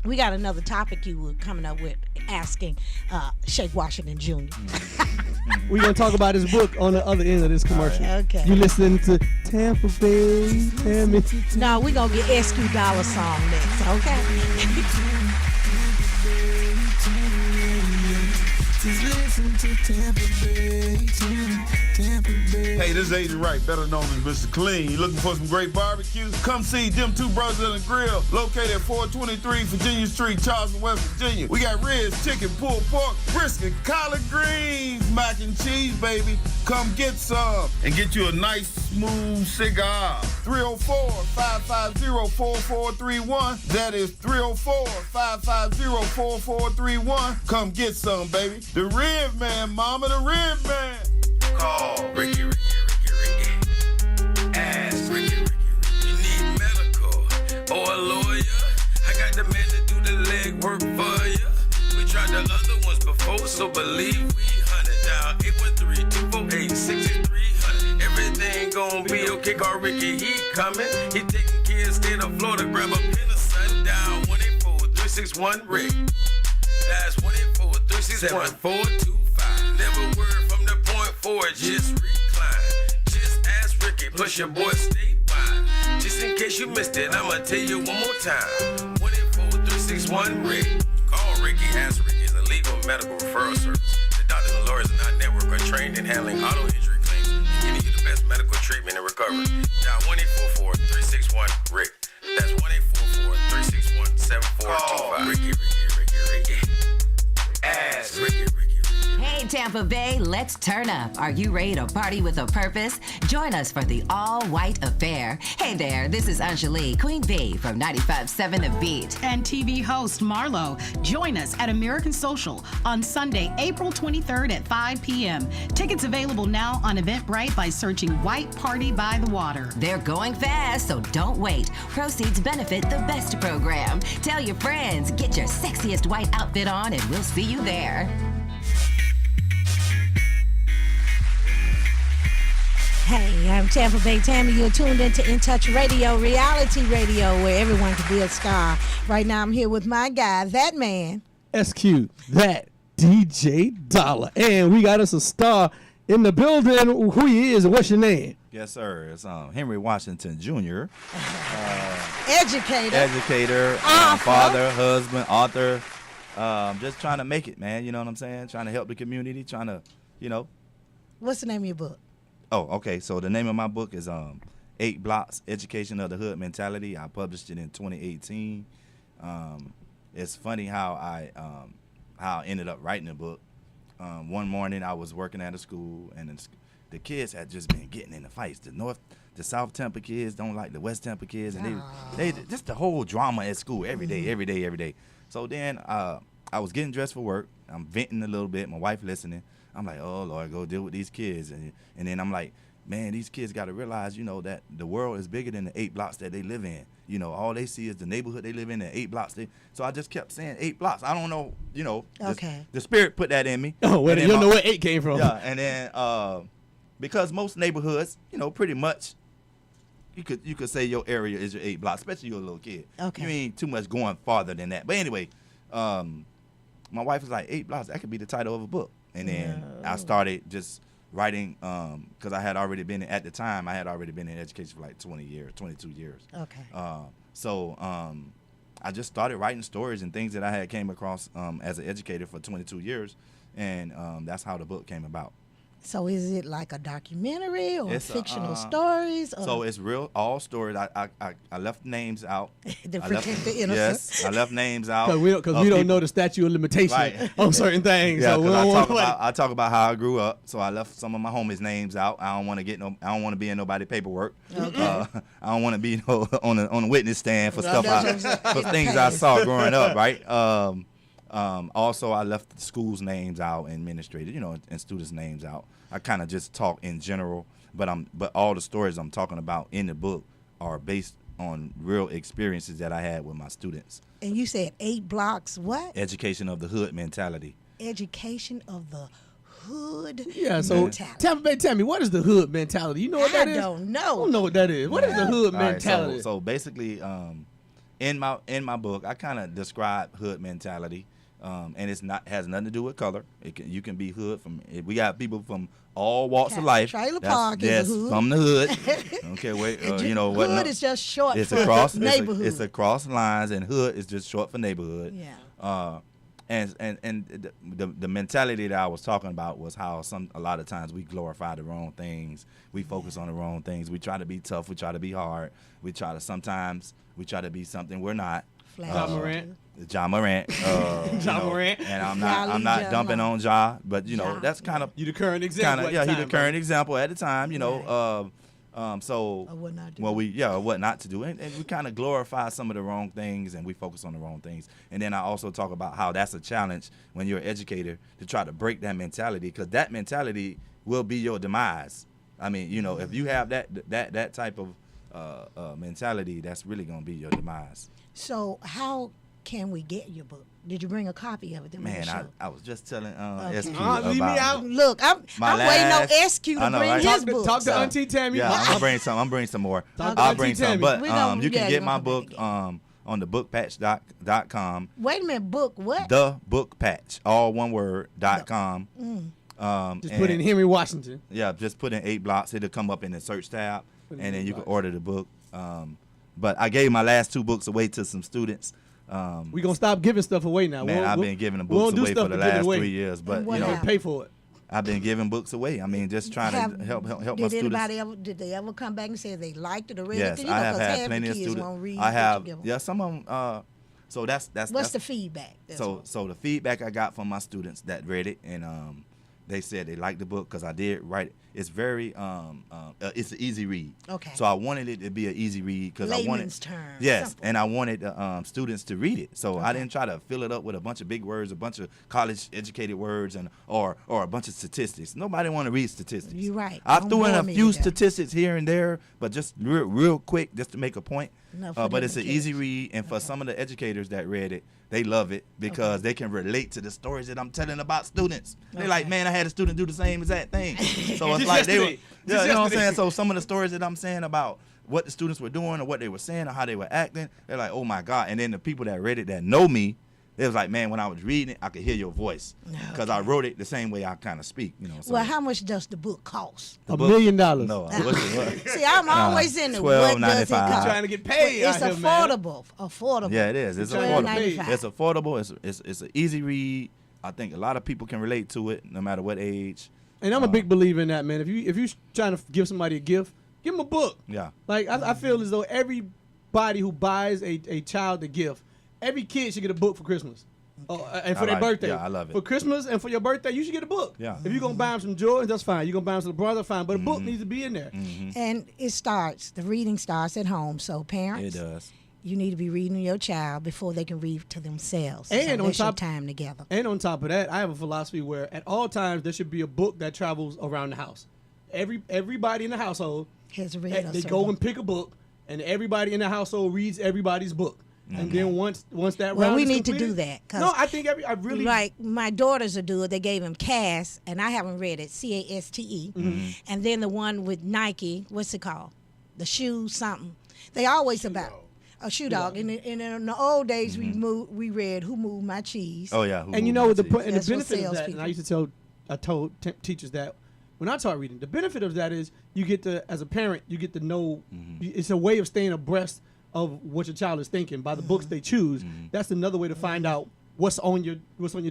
We got another topic you were coming up with, asking Shake Washington Jr. We're going to talk about his book on the other end of this commercial. Right. Okay. You listening to Tampa Bay, Tammy. No, we're going to get SQ Dollar song next, okay? Just listen to Tampa Bay, Tampa Bay. Hey, this is Agent Wright, better known as Mr. Clean. You looking for some great barbecue? Come see them two brothers in the grill, located at 423 Virginia Street, Charleston, West Virginia. We got ribs, chicken, pulled pork, brisket, collard greens, mac and cheese, baby. Come get some and get you a nice, smooth cigar. 304-550-4431. That is 304-550-4431. Come get some, baby. The Rib Man, mama, the Rib Man. Call Ricky. Ask Ricky. You need medical or a lawyer. I got the man to do the legwork for ya. We tried the other ones before, so believe we hunted down 813-248-6300. Everything gon' be okay. Call Ricky, he coming. He taking care of state of Florida. Grab a pen or sundown 184-361-RICK. That's 184-361-425. Never word from the point forward, just recline. Just ask Ricky, push your boy statewide. Just in case you missed it, I'ma tell you one more time. 184-361-RICK. Call Ricky, ask Ricky, is a legal medical referral service. The doctors and lawyers in our network are trained in handling auto injury claims and giving you the best medical treatment and recovery. Dial 1-844-361-RICK. That's 1-844-361-7425. Ricky. Ask Ricky. Hey, Tampa Bay, let's turn up. Are you ready to party with a purpose? Join us for the all-white affair. Hey there, this is Anjali, Queen Bee from 95.7 The Beat. And TV host Marlo. Join us at American Social on Sunday, April 23rd at 5 p.m. Tickets available now on Eventbrite by searching White Party by the Water. They're going fast, so don't wait. Proceeds benefit the best program. Tell your friends, get your sexiest white outfit on, and we'll see you there. Hey, I'm Tampa Bay Tammy. You're tuned into In Touch Radio, reality radio, where everyone can be a star. Right now, I'm here with my guy, that man. SQ, that DJ Dollar. And we got us a star in the building. Who he is and what's your name? Yes, sir. It's Henry Washington Jr. Educator, father, husband, author. Just trying to make it, man. You know what I'm saying? Trying to help the community. Trying to, What's the name of your book? Oh, okay. So the name of my book is 8 Blocks, Education of the Hood Mentality. I published it in 2018. It's funny how I ended up writing the book. One morning I was working at a school, and the kids had just been getting in the fights. The South Tampa kids don't like the West Tampa kids, and they just the whole drama at school every day. So then I was getting dressed for work. I'm venting a little bit. My wife listening. I'm like, oh, Lord, go deal with these kids. And then I'm like, man, these kids got to realize, that the world is bigger than the 8 blocks that they live in. All they see is the neighborhood they live in, the 8 blocks. So I just kept saying 8 blocks. I don't know, Okay. The spirit put that in me. Oh, well, you don't know where 8 came from. Yeah, and then because most neighborhoods, pretty much, you could say your area is your 8 blocks, especially you're a little kid. Okay. You ain't too much going farther than that. But anyway, my wife was like, 8 blocks, that could be the title of a book. And then I started just writing because I had already been in education for like 22 years. Okay. So I just started writing stories and things that I had came across as an educator for 22 years, and that's how the book came about. So is it like a documentary or fictional stories? Or? So it's all stories. I left names out. To protect the innocent. Yes, I left names out. Because we don't know the statute of limitation on certain things. Yeah, so I talk about how I grew up. So I left some of my homies' names out. I don't want to be in nobody's paperwork. Okay. I don't want to be on a witness stand for stuff for things I saw growing up. Right. Also, I left the schools' names out and administrative, and students' names out. I kind of just talk in general, but all the stories I'm talking about in the book are based on real experiences that I had with my students. And you said 8 blocks, what? Education of the hood mentality. Education of the hood Yeah, so mentality. Tampa Bay, tell me, what is the hood mentality? You know what that is? I don't know. I don't know what that is. What is the hood All right, mentality? so basically, in my book, I kind of describe hood mentality, and has nothing to do with color. You can be hood we got people from all walks of life. Trailer Park is a hood. From the hood. Okay, wait, what? Hood is just short it's for across neighborhood. It's across lines, and hood is just short for neighborhood. Yeah. And the mentality that I was talking about was how a lot of times we glorify the wrong things. We focus on the wrong things. We try to be tough. We try to be hard. Sometimes we try to be something we're not. John Morant. John Morant. John Morant. And I'm not dumping on Ja, but that's kind of you the current example. He the current example at the time. So what not to what not to do, and we kind of glorify some of the wrong things, and we focus on the wrong things. And then I also talk about how that's a challenge when you're an educator to try to break that mentality, because that mentality will be your demise. I mean, if you have that type of mentality, that's really gonna be your demise. So how can we get your book? Did you bring a copy of it? Man, I was just telling SQ leave about me out. Look, I'm waiting on SQ to bring his book. Talk to Auntie Tammy. Yeah, I'm gonna bring some more. I'll bring some. But you can get my book on thebookpatch.com. Wait a minute, book what? The Book Patch, all one word, .com. Just put in Henry Washington. Yeah, just put in 8 blocks. It'll come up in the search tab, and then you can order the book. But I gave my last 2 books away to some students. We're going to stop giving stuff away now. Man, I've been giving the books away for the last 3 years. But, pay for it. I've been giving books away. I mean, just trying to help my students. Did they ever come back and say they liked it or read yes, it? I have had plenty of students. I have, some of them. So that's what's the feedback? So the feedback I got from my students that read it, and they said they liked the book because I did write it. It's very it's an easy read. Okay. So I wanted it to be an easy read because I wanted terms. Yes, Simple. and I wanted students to read it. So I didn't try to fill it up with a bunch of big words, a bunch of college educated words, or a bunch of statistics. Nobody want to read statistics. You're right. I threw in a few statistics here and there, but just real quick, just to make a point. But it's an easy read, and for some of the educators that read it, they love it because they can relate to the stories that I'm telling about students. They're like, man, I had a student do the same exact thing. So it's like they were, you know what I'm saying? So some of the stories that I'm saying about what the students were doing or what they were saying or how they were acting, they're like, oh my God. And then the people that read it that know me, it was like, man, when I was reading it, I could hear your voice because I wrote it the same way I kind of speak. So well, how much does the book cost? $1 million. No. See, I'm always in the what does it cost? Trying to get paid. It's affordable. Affordable. Yeah, it is. It's affordable. It's affordable. It's an easy read. I think a lot of people can relate to it, no matter what age. And I'm a big believer in that, man. If you trying to give somebody a gift, give them a book. Yeah. Like I feel as though everybody who buys a child a gift, every kid should get a book for Christmas. And for their birthday. Yeah, I love it. For Christmas and for your birthday, you should get a book. Yeah. If you're going to buy them some Jordans, that's fine. You're going to buy them some LeBron, that's fine. But a book needs to be in there. And the reading starts at home. So parents, it does. You need to be reading to your child before they can read to themselves. And so on top time together. And on top of that, I have a philosophy where at all times there should be a book that travels around the house. Everybody in the household has read they go and pick a book, and everybody in the household reads everybody's book. And then once that round we is need completed, to do that. No, I think I really like my daughters will do it. They gave him CAST, and I haven't read it. CASTE, and then the one with Nike. What's it called? The shoe something. They always about a shoe dog. And in the old days, we read Who Moved My Cheese. Oh yeah. And you know the That's benefit of that. And I used to I told teachers that when I taught reading, the benefit of that is you get to, as a parent, you get to know. It's a way of staying abreast of what your child is thinking by the books they choose. That's another way to find out what's on your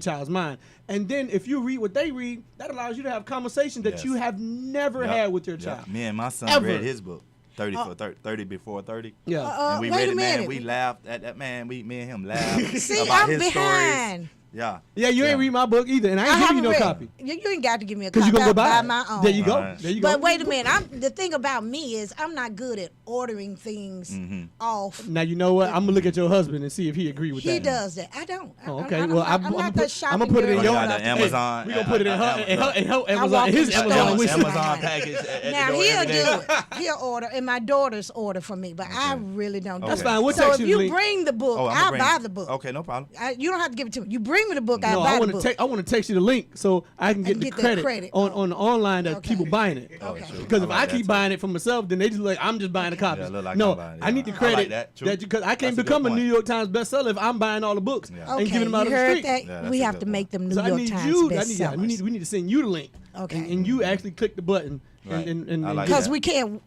child's mind. And then if you read what they read, that allows you to have conversations that you have never had with your child. Me and my son read his book. 30 before 30. Yeah. And we read it, man. We laughed at that, man. Me and him laughed See, about I'm his behind. stories. Yeah. Yeah, you ain't read my book either, and I ain't giving you no copy. You ain't got to give me a copy. Because you gonna go buy it. my own. There you go. Right. There you go. But wait a minute. The thing about me is I'm not good at ordering things off. Now you know what? I'm gonna look at your husband and see if he agree with that. He does that. I don't. Oh, okay. I'm well, not I'm the gonna shopping put it in girl. your got the Amazon. We gonna put it in her walk Amazon, in his the Amazon store. wish list. Amazon package. At Now the door he'll every day. do it. He'll order, and my daughters order for me, but I really don't do That's it. fine. We'll So text if you the you link. bring the book, I'ma I'll bring buy it. the book. Okay, no problem. You don't have to give it to me. You bring me the book, No, I'll I buy want the to book. I want to text you the link so I can get the get that credit, credit. on the online that people buying it. Okay. Because if I like I that keep too. buying it for myself, then they just like I'm just buying the copies. Yeah, look like no, I'm buying it. I need the I credit like that. True. because I can't That's a good become a point. New York Times bestseller if I'm buying all the books and Okay, giving them out you on the heard street. that? Yeah, that's We a have good to point. make them New So I York need Times you. bestsellers. We need to send you the link. Okay. And you actually click the button Right. and I like Because that. we can't.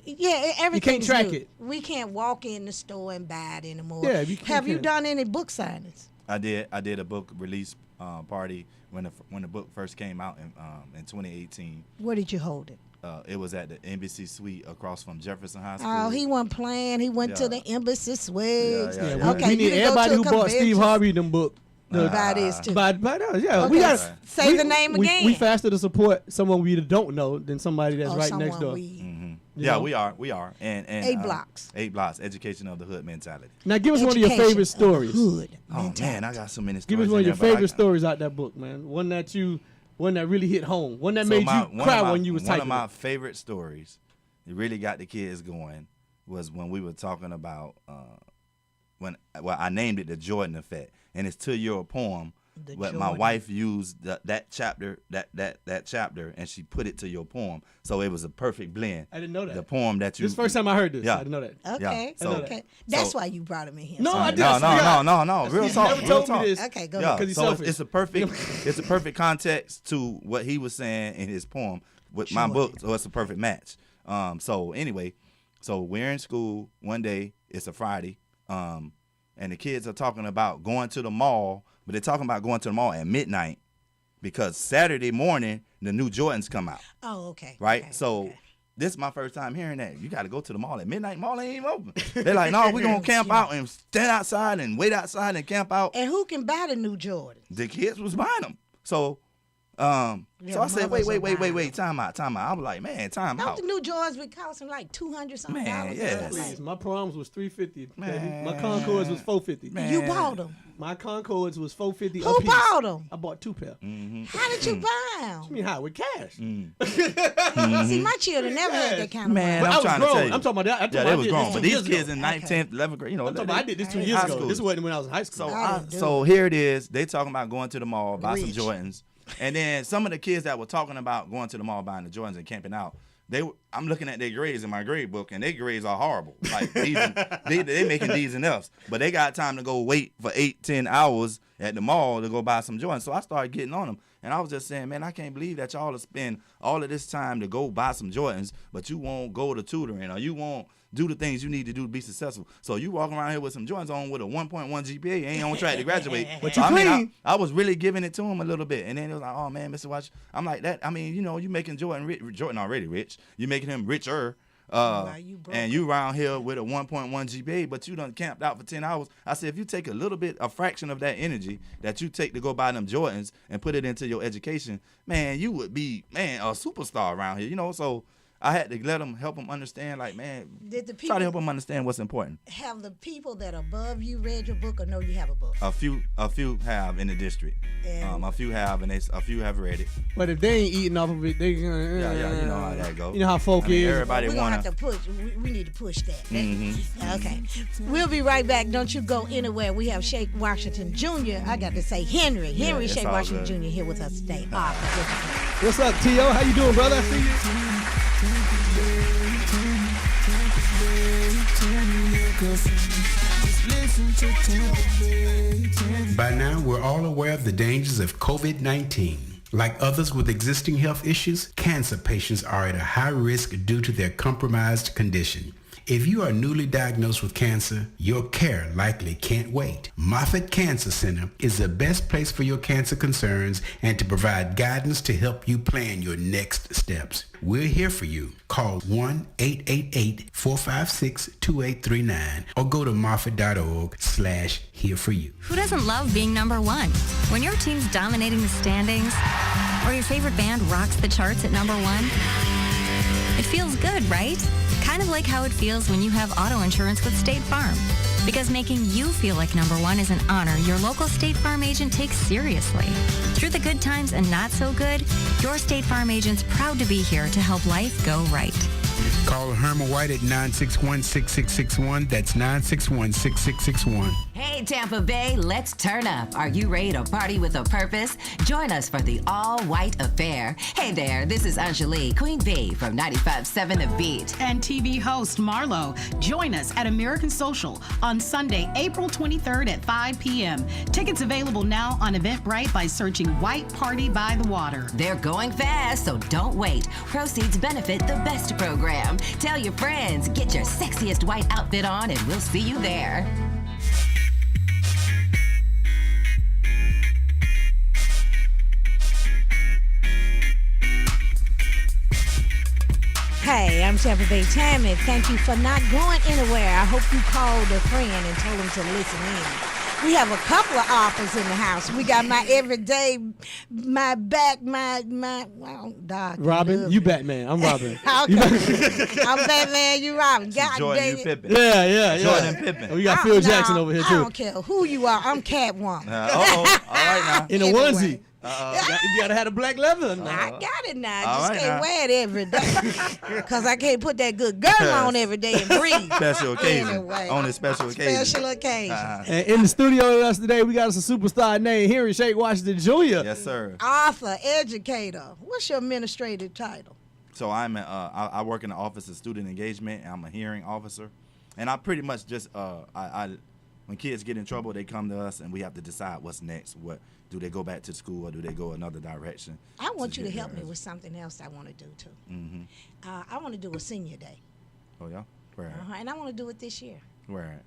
Yeah, everything. track it. We can't walk in the store and buy it anymore. Yeah, Have you can't. done any book signings? I did a book release party when the book first came out in 2018. Where did you hold it? It was at the Embassy Suite across from Jefferson High School. Oh, he wasn't playing. He went to Yeah. the Embassy Suite. Yeah, we Okay, need you didn't go everybody to who a bought Steve convention. Harvey them book. Buy this too. But yeah, Okay. we got Say the name again. We faster to support someone we don't know than somebody that's Or right someone next door. we- Yeah, know? we are. And 8 blocks. 8 blocks. Education of the Hood mentality. Now give us one of your Education favorite of stories. Hood Oh mentality. man, I got so many stories. Give us one of in your there, but favorite stories out that book, man. One that really hit home. One that So made you one cry of my- when you was One of typing. my it. favorite stories, it really got the kids going, was when we were talking about I named it the Jordan Effect, and it's to your poem. But my wife used that chapter, that chapter, and she put it to your poem, so it was a perfect blend. I didn't know that. The poem that you. This is the first time I heard this. Yeah. I didn't know that. Okay. Yeah, so- Okay. That's so- why you brought him in here. No, So- I didn't. No. Real You talk. never Real told me talk. this. Okay, go Yeah, ahead. Because he's so selfish. it's a perfect context to what he was saying in his poem with my book, so it's a perfect match. So anyway, so we're in school one day. It's a Friday, and the kids are talking about going to the mall, but they're talking about going to the mall at midnight because Saturday morning the new Jordans come out. Oh, okay. Right? Okay, So okay. this is my first time hearing that. You got to go to the mall at midnight. Mall ain't even open. They're like, no, we're going to camp out and stand outside and wait outside and camp out. And who can buy the new Jordan? The kids was buying them. So so I said, mothers are wait, buying time out. I was like, man, time Don't out. the new Jordans be costing like $200 something? Man, dollars? yes. Please, my proms was $350. Man. My Concords was $450. Man. You bought them. My Concords was $450. Who a piece. bought them? I bought 2 pair. How did you buy I them? mean, how with cash? See, my children never had that kind of Man, But I'm I was trying to grown. tell you. I'm talking about that. I'm talking Yeah, about they I was did grown. this But 2 these years kids ago. in 9th, 10th, 11th grade, I'm talking about I did this 2 years high ago. school. This wasn't when I was in high school. So here it is. They talking about going to the mall, buy some Rich. Jordans. And then some of the kids that were talking about going to the mall, buying the Jordans and camping out, I'm looking at their grades in my grade book, and their grades are horrible. Like they making D's and F's, but they got time to go wait for 8-10 hours at the mall to go buy some Jordans. So I started getting on them, and I was just saying, man, I can't believe that y'all spend all of this time to go buy some Jordans, but you won't go to tutoring or you won't do the things you need to do to be successful. So you walking around here with some Jordans on with a 1.1 GPA, ain't on track to graduate. But So, you clean. I was really giving it to him a little bit, and then it was like, oh man, Mr. Watch, I'm like that. I mean, you making Jordan already rich. You making him richer. you broke And you around here with a 1.1 GPA, but you done camped out for 10 hours. I said, if you take a fraction of that energy that you take to go buy them Jordans and put it into your education, man, you would be, man, a superstar around here, So I had to help them understand, like, man, Did the try people to help them understand what's important. have the people that are above you read your book or know you have a book? A few have in the district. And- A few have, and a few have read it. But if they ain't eating off of it, they gonna. Yeah, you know how that go. You know how folk I mean, is. everybody We're going to wanna. have to push. We need to push that. Mm-hmm. Okay. We'll be right back. Don't you go anywhere. We have Shake Washington Jr. I got to say Henry it's Shake all Washington good. Jr. here with us today. Participant. What's up, T.O.? How you doing, brother? I see you. By now, we're all aware of the dangers of COVID-19. Like others with existing health issues, cancer patients are at a high risk due to their compromised condition. If you are newly diagnosed with cancer, your care likely can't wait. Moffitt Cancer Center is the best place for your cancer concerns and to provide guidance to help you plan your next steps. We're here for you. Call 1-888-456-2839 or go to moffitt.org/here-for-you. Who doesn't love being number one? When your team's dominating the standings, or your favorite band rocks the charts at number one, it feels good, right? Kind of like how it feels when you have auto insurance with State Farm. Because making you feel like number one is an honor your local State Farm agent takes seriously. Through the good times and not so good, your State Farm agent's proud to be here to help life go right. Call Herman White at 961-6661. That's 961-6661. Hey, Tampa Bay, let's turn up. Are you ready to party with a purpose? Join us for the all-white affair. Hey there, this is Anjali, Queen Bee from 95.7 The Beat. And TV host Marlo. Join us at American Social on Sunday, April 23rd at 5 p.m. Tickets available now on Eventbrite by searching White Party by the Water. They're going fast, so don't wait. Proceeds benefit the best program. Tell your friends, get your sexiest white outfit on, and we'll see you there. Hey, I'm Tampa Bay Tammy. Thank you for not going anywhere. I hope you called a friend and told them to listen in. We have a couple of offers in the house. We got my everyday, my back, well, dog. Robin, you Batman. I'm Robin. Okay. I'm Batman, you Robin. God Jordan, dang you it. Pippen. Yeah. Jordan Pippen. We got Phil Jackson over here, I too. don't care who you are. I'm Catwoman. All right now. In a Anyway. onesie. You gotta have the black leather. I got it now. I All just right can't now. wear it every day. Because I can't put that good girl on every day and breathe. Special occasion. Anyway. On a special occasion. Special occasion. And in the studio with us today, we got us a superstar named Henry Shake Washington Jr. Yes, sir. Author, educator. What's your administrative title? So I work in the Office of Student Engagement, and I'm a hearing officer. And I pretty much just when kids get in trouble, they come to us, and we have to decide what's next. What do they go back to school, or do they go another direction? I want you to get help me theirs. with something else I want to do too. Mm-hmm. I want to do a senior day, Oh yeah. Where at? and I want to do it this year. Where at?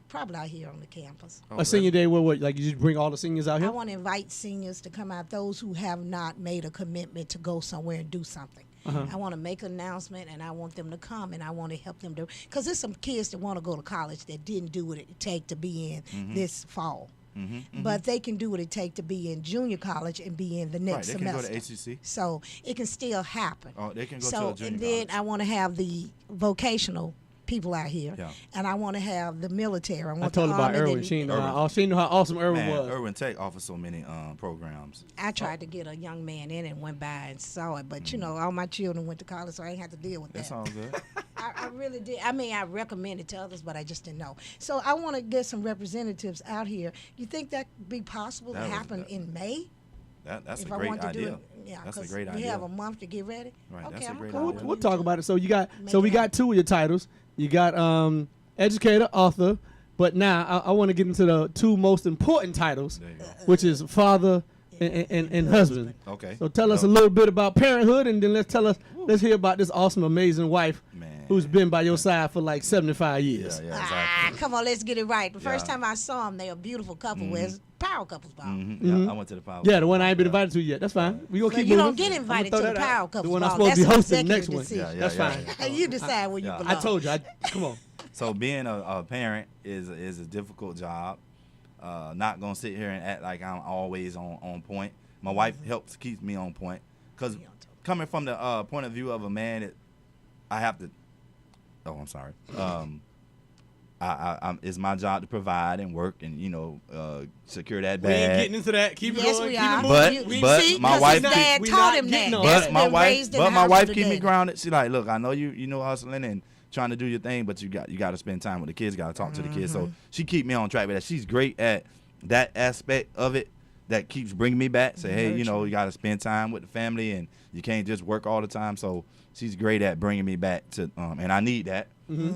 Probably out here on the campus. Oh, A senior day, what? Like you just bring all the seniors out I here? want to invite seniors to come out, those who have not made a commitment to go somewhere and do something. I want to make an announcement, and I want them to come, and I want to help them do, because there's some kids that want to go to college that didn't do what it take to be in this fall. But they can do what it take to be in junior college and be in the next Right, they can semester. go to HCC. So it can still happen. Oh, they can go So to a junior and then college. I want to have the vocational people out here, Yeah. and I want to have the military. I want I told the her about Army, Irwin. the- She knew how awesome Irwin Man, was. Irwin Tech offers so many programs. I tried to get a young man in and went by and saw it, but you know, all my children went to college, so I ain't have to deal with That's that. all good. I really did. I mean, I recommended to others, but I just didn't know. So I want to get some representatives out here. You think that could be possible to That was- happen in May? That's if a I great want to idea. do it, yeah, That's a 'cause great we idea. have a month to get ready. Right, Okay, that's a I'm great gonna idea. call We'll you talk too. about it. So you got Make it happen. two of your titles. You got educator, author, but now I want to get into the two most important titles, There you go. which is father and husband. Okay. So tell us a little bit about parenthood, and then let's hear about this awesome, amazing wife Man. who's been by your side for like 75 years. Yeah, Ah, exactly. come on, let's get it right. The first Yeah. time I saw them, they were a beautiful couple. Where's Power Couples Ball? Yeah, I went to the power. Yeah, the one I ain't been invited to yet. That's fine. We gonna So keep you moving. don't get I'ma invited throw to the that out. Power Couples The one Ball. I'm supposed to be That's hosting an next one. executive decision. That's fine. You decide where you Yeah. belong. I told you. Come on. So being a parent is a difficult job. Not gonna sit here and act like I'm always on point. My wife helps keep me on point, because coming from the point of view of a man, I have to. Oh, I'm sorry. It's my job to provide and work and secure that We ain't bag. getting into that. Keep Yes, it going. we Keep are. it moving. But See, my 'cause wife- his dad we taught not him that. getting on That's But my been wife, raised in the house wife with a keep me daddy. grounded. She like, look, I know you hustling and trying to do your thing, but you got to spend time with the kids. Got to talk to the kids. So she keep me on track with that. She's great at that aspect of it. That keeps bringing me back. Say, hey, you got to spend time with the family, and you can't just work all the time. So she's great at bringing me back to, and I need that.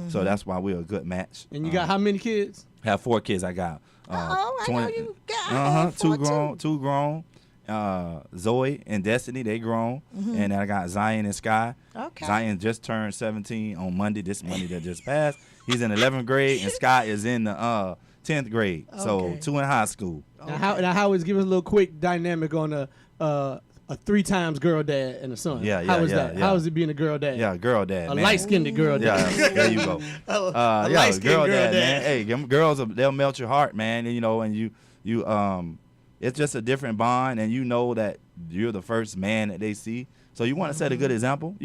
So that's why we're a good match. And you got how many kids? Have 4 kids. I got. I know you got two grown, Zoe and Destiny, they grown, and I got Zion and Sky. Okay. Zion just turned 17 on Monday. This Monday that just passed. He's in 11th grade, and Sky is in the 10th grade. So Okay. 2 in high school. Now, how is give us a little quick dynamic on a 3 times girl dad and a son? Yeah, How is yeah, that? yeah. How is it being a girl dad? Yeah, girl dad. A man. light-skinned girl dad. Yeah, there you go. A Yeah, light-skinned girl girl dad, dad. man. Hey, them girls, they'll melt your heart, man. And, and you it's just a different bond, and you know that you're the first man that they see. So you want to set a good example,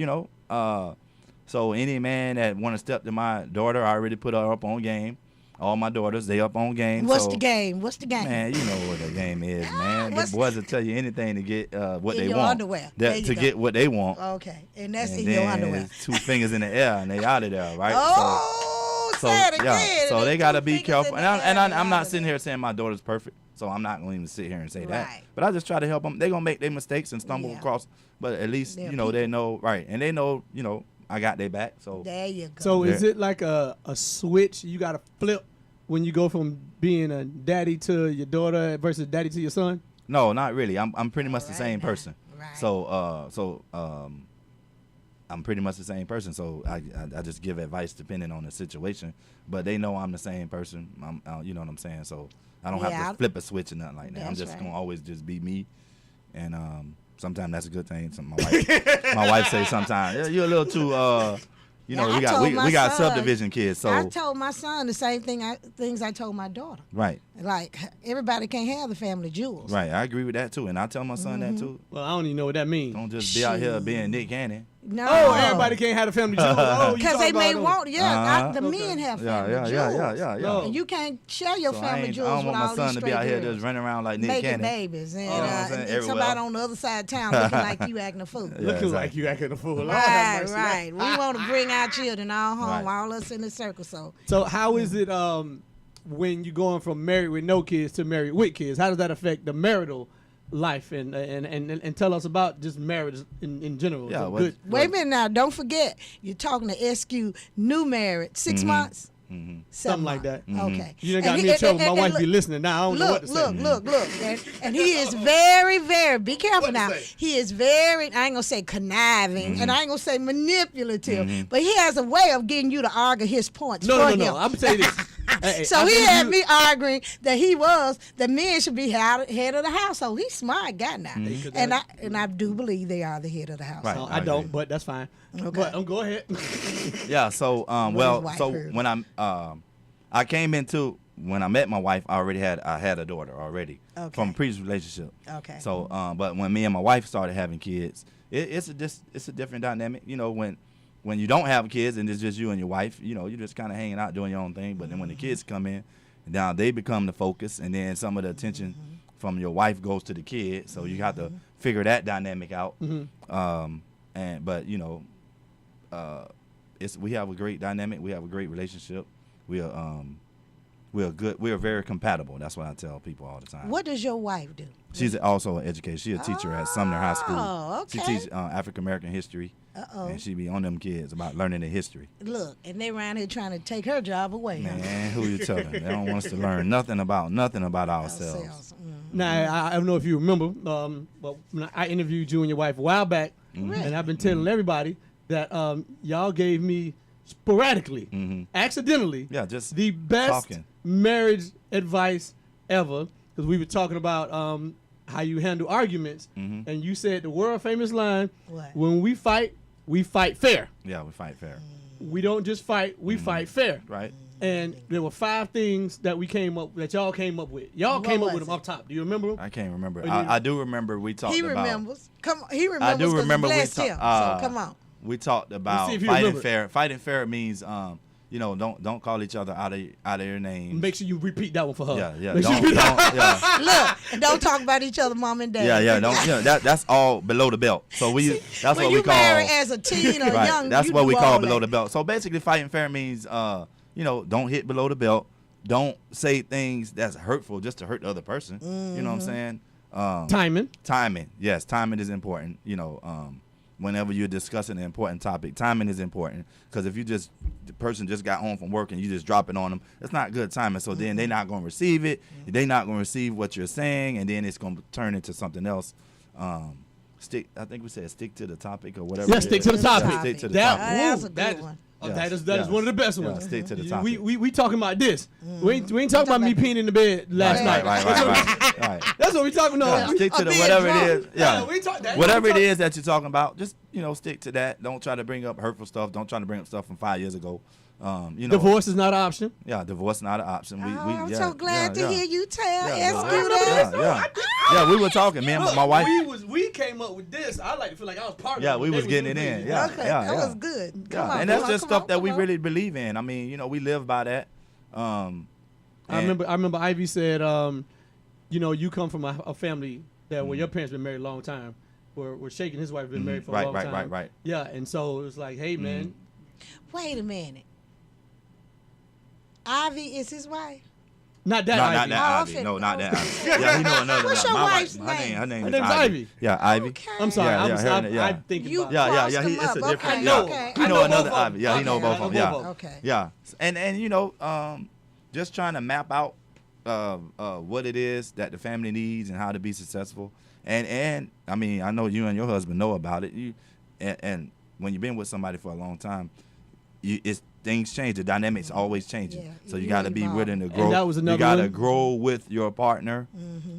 So any man that want to step to my daughter, I already put her up on game. All my daughters, they up on game. What's so, the game? What's the game? Man, you know what the game is, man. The boys will tell you anything to get what In they your want. underwear. There you To go. get what they want. Okay, and that's And in your then underwear. it's 2 fingers in the air, and they out of there, right? Oh, so say it again. so they Two got to be fingers careful. in And, the air, I'm they out not of sitting there. here saying my daughter's perfect, so I'm not going to even sit here and say that. Right. But I just try to help them. They're going to make their mistakes and stumble Yeah. across, but at least, They're they people. know, right. And they know, I got their back. So There you go. So is it like a switch you got to flip when you go from being a daddy to your daughter versus daddy to your son? No, not really. I'm pretty much the same now. person. Right. So I'm pretty much the same person. So I just give advice depending on the situation. But they know I'm the same person. You know what I'm saying? So I don't Yeah, have to flip a switch or nothing like that. I'm That's just right. gonna always just be me. And sometimes that's a good thing. So my wife says sometimes, "Yeah, you're a little too Yeah, we I got told my we got son- subdivision kids. So I told my son the same things I told my daughter. right. Like, everybody can't have the family jewels. Right. I agree with that too. And I tell my son Mm-hmm. that too. Well, I don't even know what that means. Don't just be out here being Nick Cannon. No. Oh, everybody can't have a family jewel. Oh, you Because talking they may about want, the Uh-huh. men have Yeah, family yeah, jewels. yeah. And you can't share your So family I jewels don't with want my all son these to straight be out here girls. just running around like Nick Making Cannon. babies and, You know what I'm saying? and Everywhere. somebody on the other side of town looking like you acting a fool. Yeah, Looking like exactly. you acting a fool. Lord have Right, mercy. right. We want to bring our children all home, Right. all us in the circle. So So how is it when you're going from married with no kids to married with kids? How does that affect the marital life and tell us about just marriage in general? Yeah, So well, good. wait a minute now. Don't forget, you're talking to SQ, new married, 6 months? Mm-hmm. 7 Something like months. that. Okay. You done got And me he- in trouble. and- My and wife be look- listening now. I don't know what to say. Look. And he is very, very, be careful What to now. say? He is very, I ain't gonna say conniving, and I ain't gonna say manipulative, but he has a way of getting you to argue his points for No. him. I'm gonna say this. Hey, So I he think had you- me arguing that men should be head of the household. He's a smart guy now, and I do believe they are the head of the household. Right. No, I don't, but that's fine. Okay. But go ahead. Yeah. So his wife heard. when I came into when I met my wife, I had a daughter already from a previous relationship. Okay. So but when me and my wife started having kids, it's a different dynamic. When you don't have kids and it's just you and your wife, you're just kind of hanging out doing your own thing. But then when the kids come in, now they become the focus, and then some of the attention from your wife goes to the kid. So you have to figure that dynamic out. We have a great dynamic. We have a great relationship. We are very compatible. That's what I tell people all the time. What does your wife do? She's also an educator. She's a teacher at Sumner High School. Oh, She okay. teaches African American history. Uh-oh. And she be on them kids about learning the history. Look, and they around here trying to take her job away. huh? Man, who you telling? They don't want us to learn nothing about ourselves. Ourselves. Now, I don't know if you remember, but when I interviewed you and your wife a while back, and I've been telling everybody that y'all gave me sporadically, accidentally, just the best talking. marriage advice ever, because we were talking about how you handle arguments, and you said the world famous line, What? when we fight fair. Yeah, we fight fair. We don't just fight, we fight fair. Right? And there were 5 things that y'all came up with. Y'all What came up was with them it? off top. Do you remember them? I can't remember. Or you- I do remember we talked He about. remembers. Come on, he remembers. I do 'cause remember we blessed him. talked. So come on. We talked about see if you fighting remember. fair. Fighting fair means don't call each other out of your names. Make sure you repeat that one for her. Yeah. Make sure Don't, you- yeah. Look, and don't talk about each other, mom and dad. Yeah. Don't. That's all below the belt. So that's when what you we call. marry as a teen or Right. young, That's you what do we call all below that. the belt. So basically, fighting fair means don't hit below the belt. Don't say things that's hurtful just to hurt the other person. You know what I'm saying? Timing. Timing. Yes, timing is important. whenever you're discussing an important topic, timing is important. Because if the person just got home from work and you just drop it on them, it's not good timing. So then they're not going to receive it. They're not going to receive what you're saying, and then it's going to turn into something else. I think we said stick to the topic or whatever. Yeah, stick to the topic. Yeah, stick to the That- topic. That's a good one. That is one of the best ones. Stick to the topic. We talking about this. We ain't talking about me peeing in the bed last night. Right. That's what we talking about. Yeah, stick to the whatever it is. Yeah, we talk that. whatever it is that you're talking about, just stick to that. Don't try to bring up hurtful stuff. Don't try to bring up stuff from 5 years ago. Divorce is not an option. Yeah, divorce is not an option. I'm so glad to hear you tell SQ that. Yeah, we were talking, man. My wife. We came up with this. I like to feel like I was part of it. Yeah, we was getting it in. Yeah, Okay, yeah, that yeah. was good. And that's just stuff that we really believe in. I mean, we live by that. I remember Ivy said, you come from a family that where your parents been married a long time. Where Shake and his wife been married for a long time. Right. Yeah, and so it was like, hey, man. Wait a minute. Ivy is his wife? Not that Ivy. Ivy. Not that Ivy. No, not that Ivy. Yeah, he know another. What's your wife's Her name? name Her is name's Ivy. Yeah, Ivy. Okay. I'm sorry. Yeah, I'm thinking You about Yeah. crossed It's them a up. different. Okay, Yeah, okay. you I know know another both of Ivy. Yeah, he know them. both of them. Yeah. Okay. Yeah, and just trying to map out what it is that the family needs and how to be successful. And I mean, I know you and your husband know about it. And when you've been with somebody for a long time, things change. The dynamics always changing. Yeah, So you got to be willing to grow. And that was another you got to one. grow with your partner.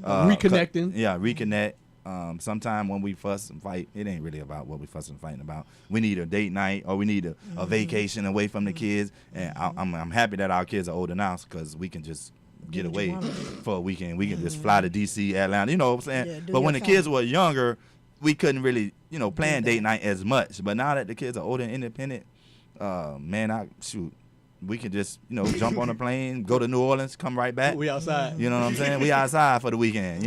Reconnecting. Reconnect. Sometime when we fuss and fight, it ain't really about what we fuss and fighting about. We need a date night or we need a vacation away from the kids. And I'm happy that our kids are older now because we can just get away for a weekend. We can just fly to D.C., Atlanta. You know what I'm saying? Yeah, but when the kids were younger, we couldn't really, plan date night as much. But now that the kids are older and independent, we can just, jump on a plane, go to New Orleans, come right back. We outside. You know what I'm saying? We outside for the weekend,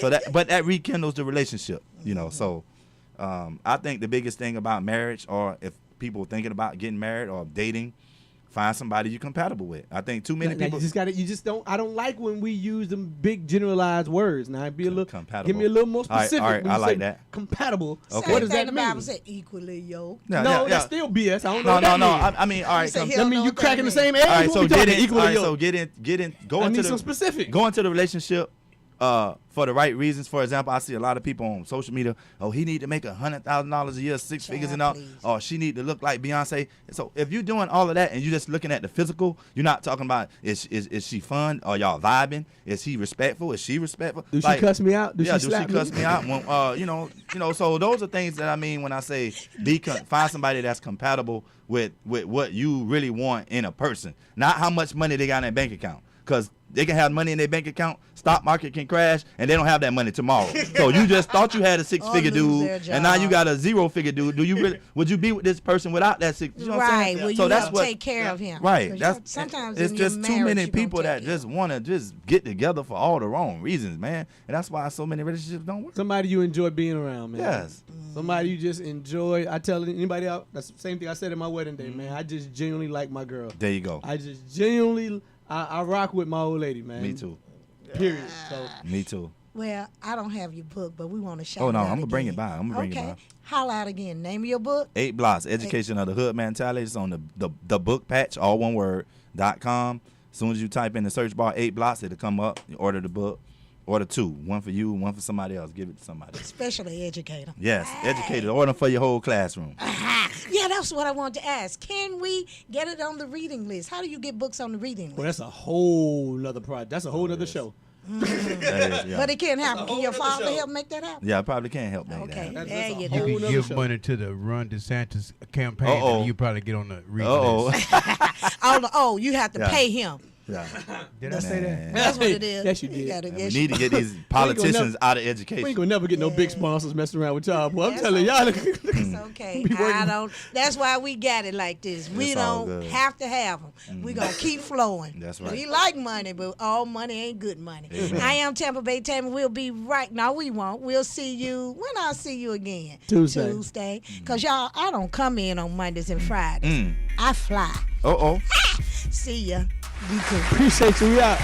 but that rekindles the relationship, So I think the biggest thing about marriage, or if people thinking about getting married or dating, find somebody you're compatible with. I think too many people. I don't like when we use them big generalized words. Now, be a little compatible. Give me a little more specific. All right, when I you like say that. Compatible. Okay. What does Same that thing the Bible mean? said, equally yoked. That's still BS. I don't know what that No. means. I mean, all right. He said he That don't mean know you what that cracking the means. same age? All right, What so we get talking in. equally All right, yoked? so get in. Go I into need the some specific. Go into the relationship for the right reasons. For example, I see a lot of people on social media. Oh, he need to make $100,000 a year, six figures and all. please. Or she need to look like Beyonce. So if you're doing all of that and you're just looking at the physical, you're not talking about is she fun? Are y'all vibing? Is he respectful? Is she respectful? Do she cuss me out? Do she slap me? cuss me out? When, so those are things that I mean when I say find somebody that's compatible with what you really want in a person, not how much money they got in their bank account. Because they can have money in their bank account, stock market can crash, and they don't have that money tomorrow. So you just thought you had a six-figure dude, and now you got a zero-figure dude. Do you really? Would you be with this person without that six? You know what I'm saying? Well, So you that's have what. to take care of him. Right. 'Cause sometimes it's in your just too marriage, many you gonna people that take just want to just get together for all the wrong reasons, man. And that's why so many relationships don't work. Somebody you enjoy being around, man. Yes. Somebody you just enjoy. I tell anybody out, that's the same thing I said at my wedding day, man. I just genuinely like my girl. There you go. I just genuinely, I rock with my old lady, man. Me too. Period. So Me too. Well, I don't have your book, but we want to shout Oh no, it out I'm gonna bring again. it by. I'm gonna bring it by. Holla out again. Name of your book. 8 Blocks, Education of the Hood Mentality. It's on the book patch, all one word, .com. As soon as you type in the search bar 8 Blocks, it'll come up. You order the book. Order 2. One for you, one for somebody else. Give it to somebody. Especially educator. Yes, educated. Order for your whole classroom. Yeah, that's what I wanted to ask. Can we get it on the reading list? How do you get books on the reading list? well, that's a whole nother project. That's a whole nother show. That is, yeah. But it can't happen. Can your whole nother father show. help make that happen? Yeah, I probably can't help make Okay, that. there you a go. whole You nother can give show. money to the Ron DeSantis campaign, Uh-oh. and you probably get on the reading Uh-oh. list. You have to Yeah. pay him. Yeah. Did I say that? That's what it is. Yes, you did. gotta And get we need to get these politicians out of We ain't education. gonna never get no big sponsors messing around with y'all, boy. I'm That's telling y'all. It's okay. Be working. I don't. That's why we got it like this. We It's all don't good. have to have them. We gonna keep flowing. That's right. We like money, but all money ain't good money. Amen. I am Tampa Bay Tammy. We'll be right. No, we won't. We'll see you when I see you again. Tuesday. Tuesday. Cause y'all, I don't come in on Mondays and Fridays. I fly. Uh-oh. See ya. Be cool. Appreciate you. We out.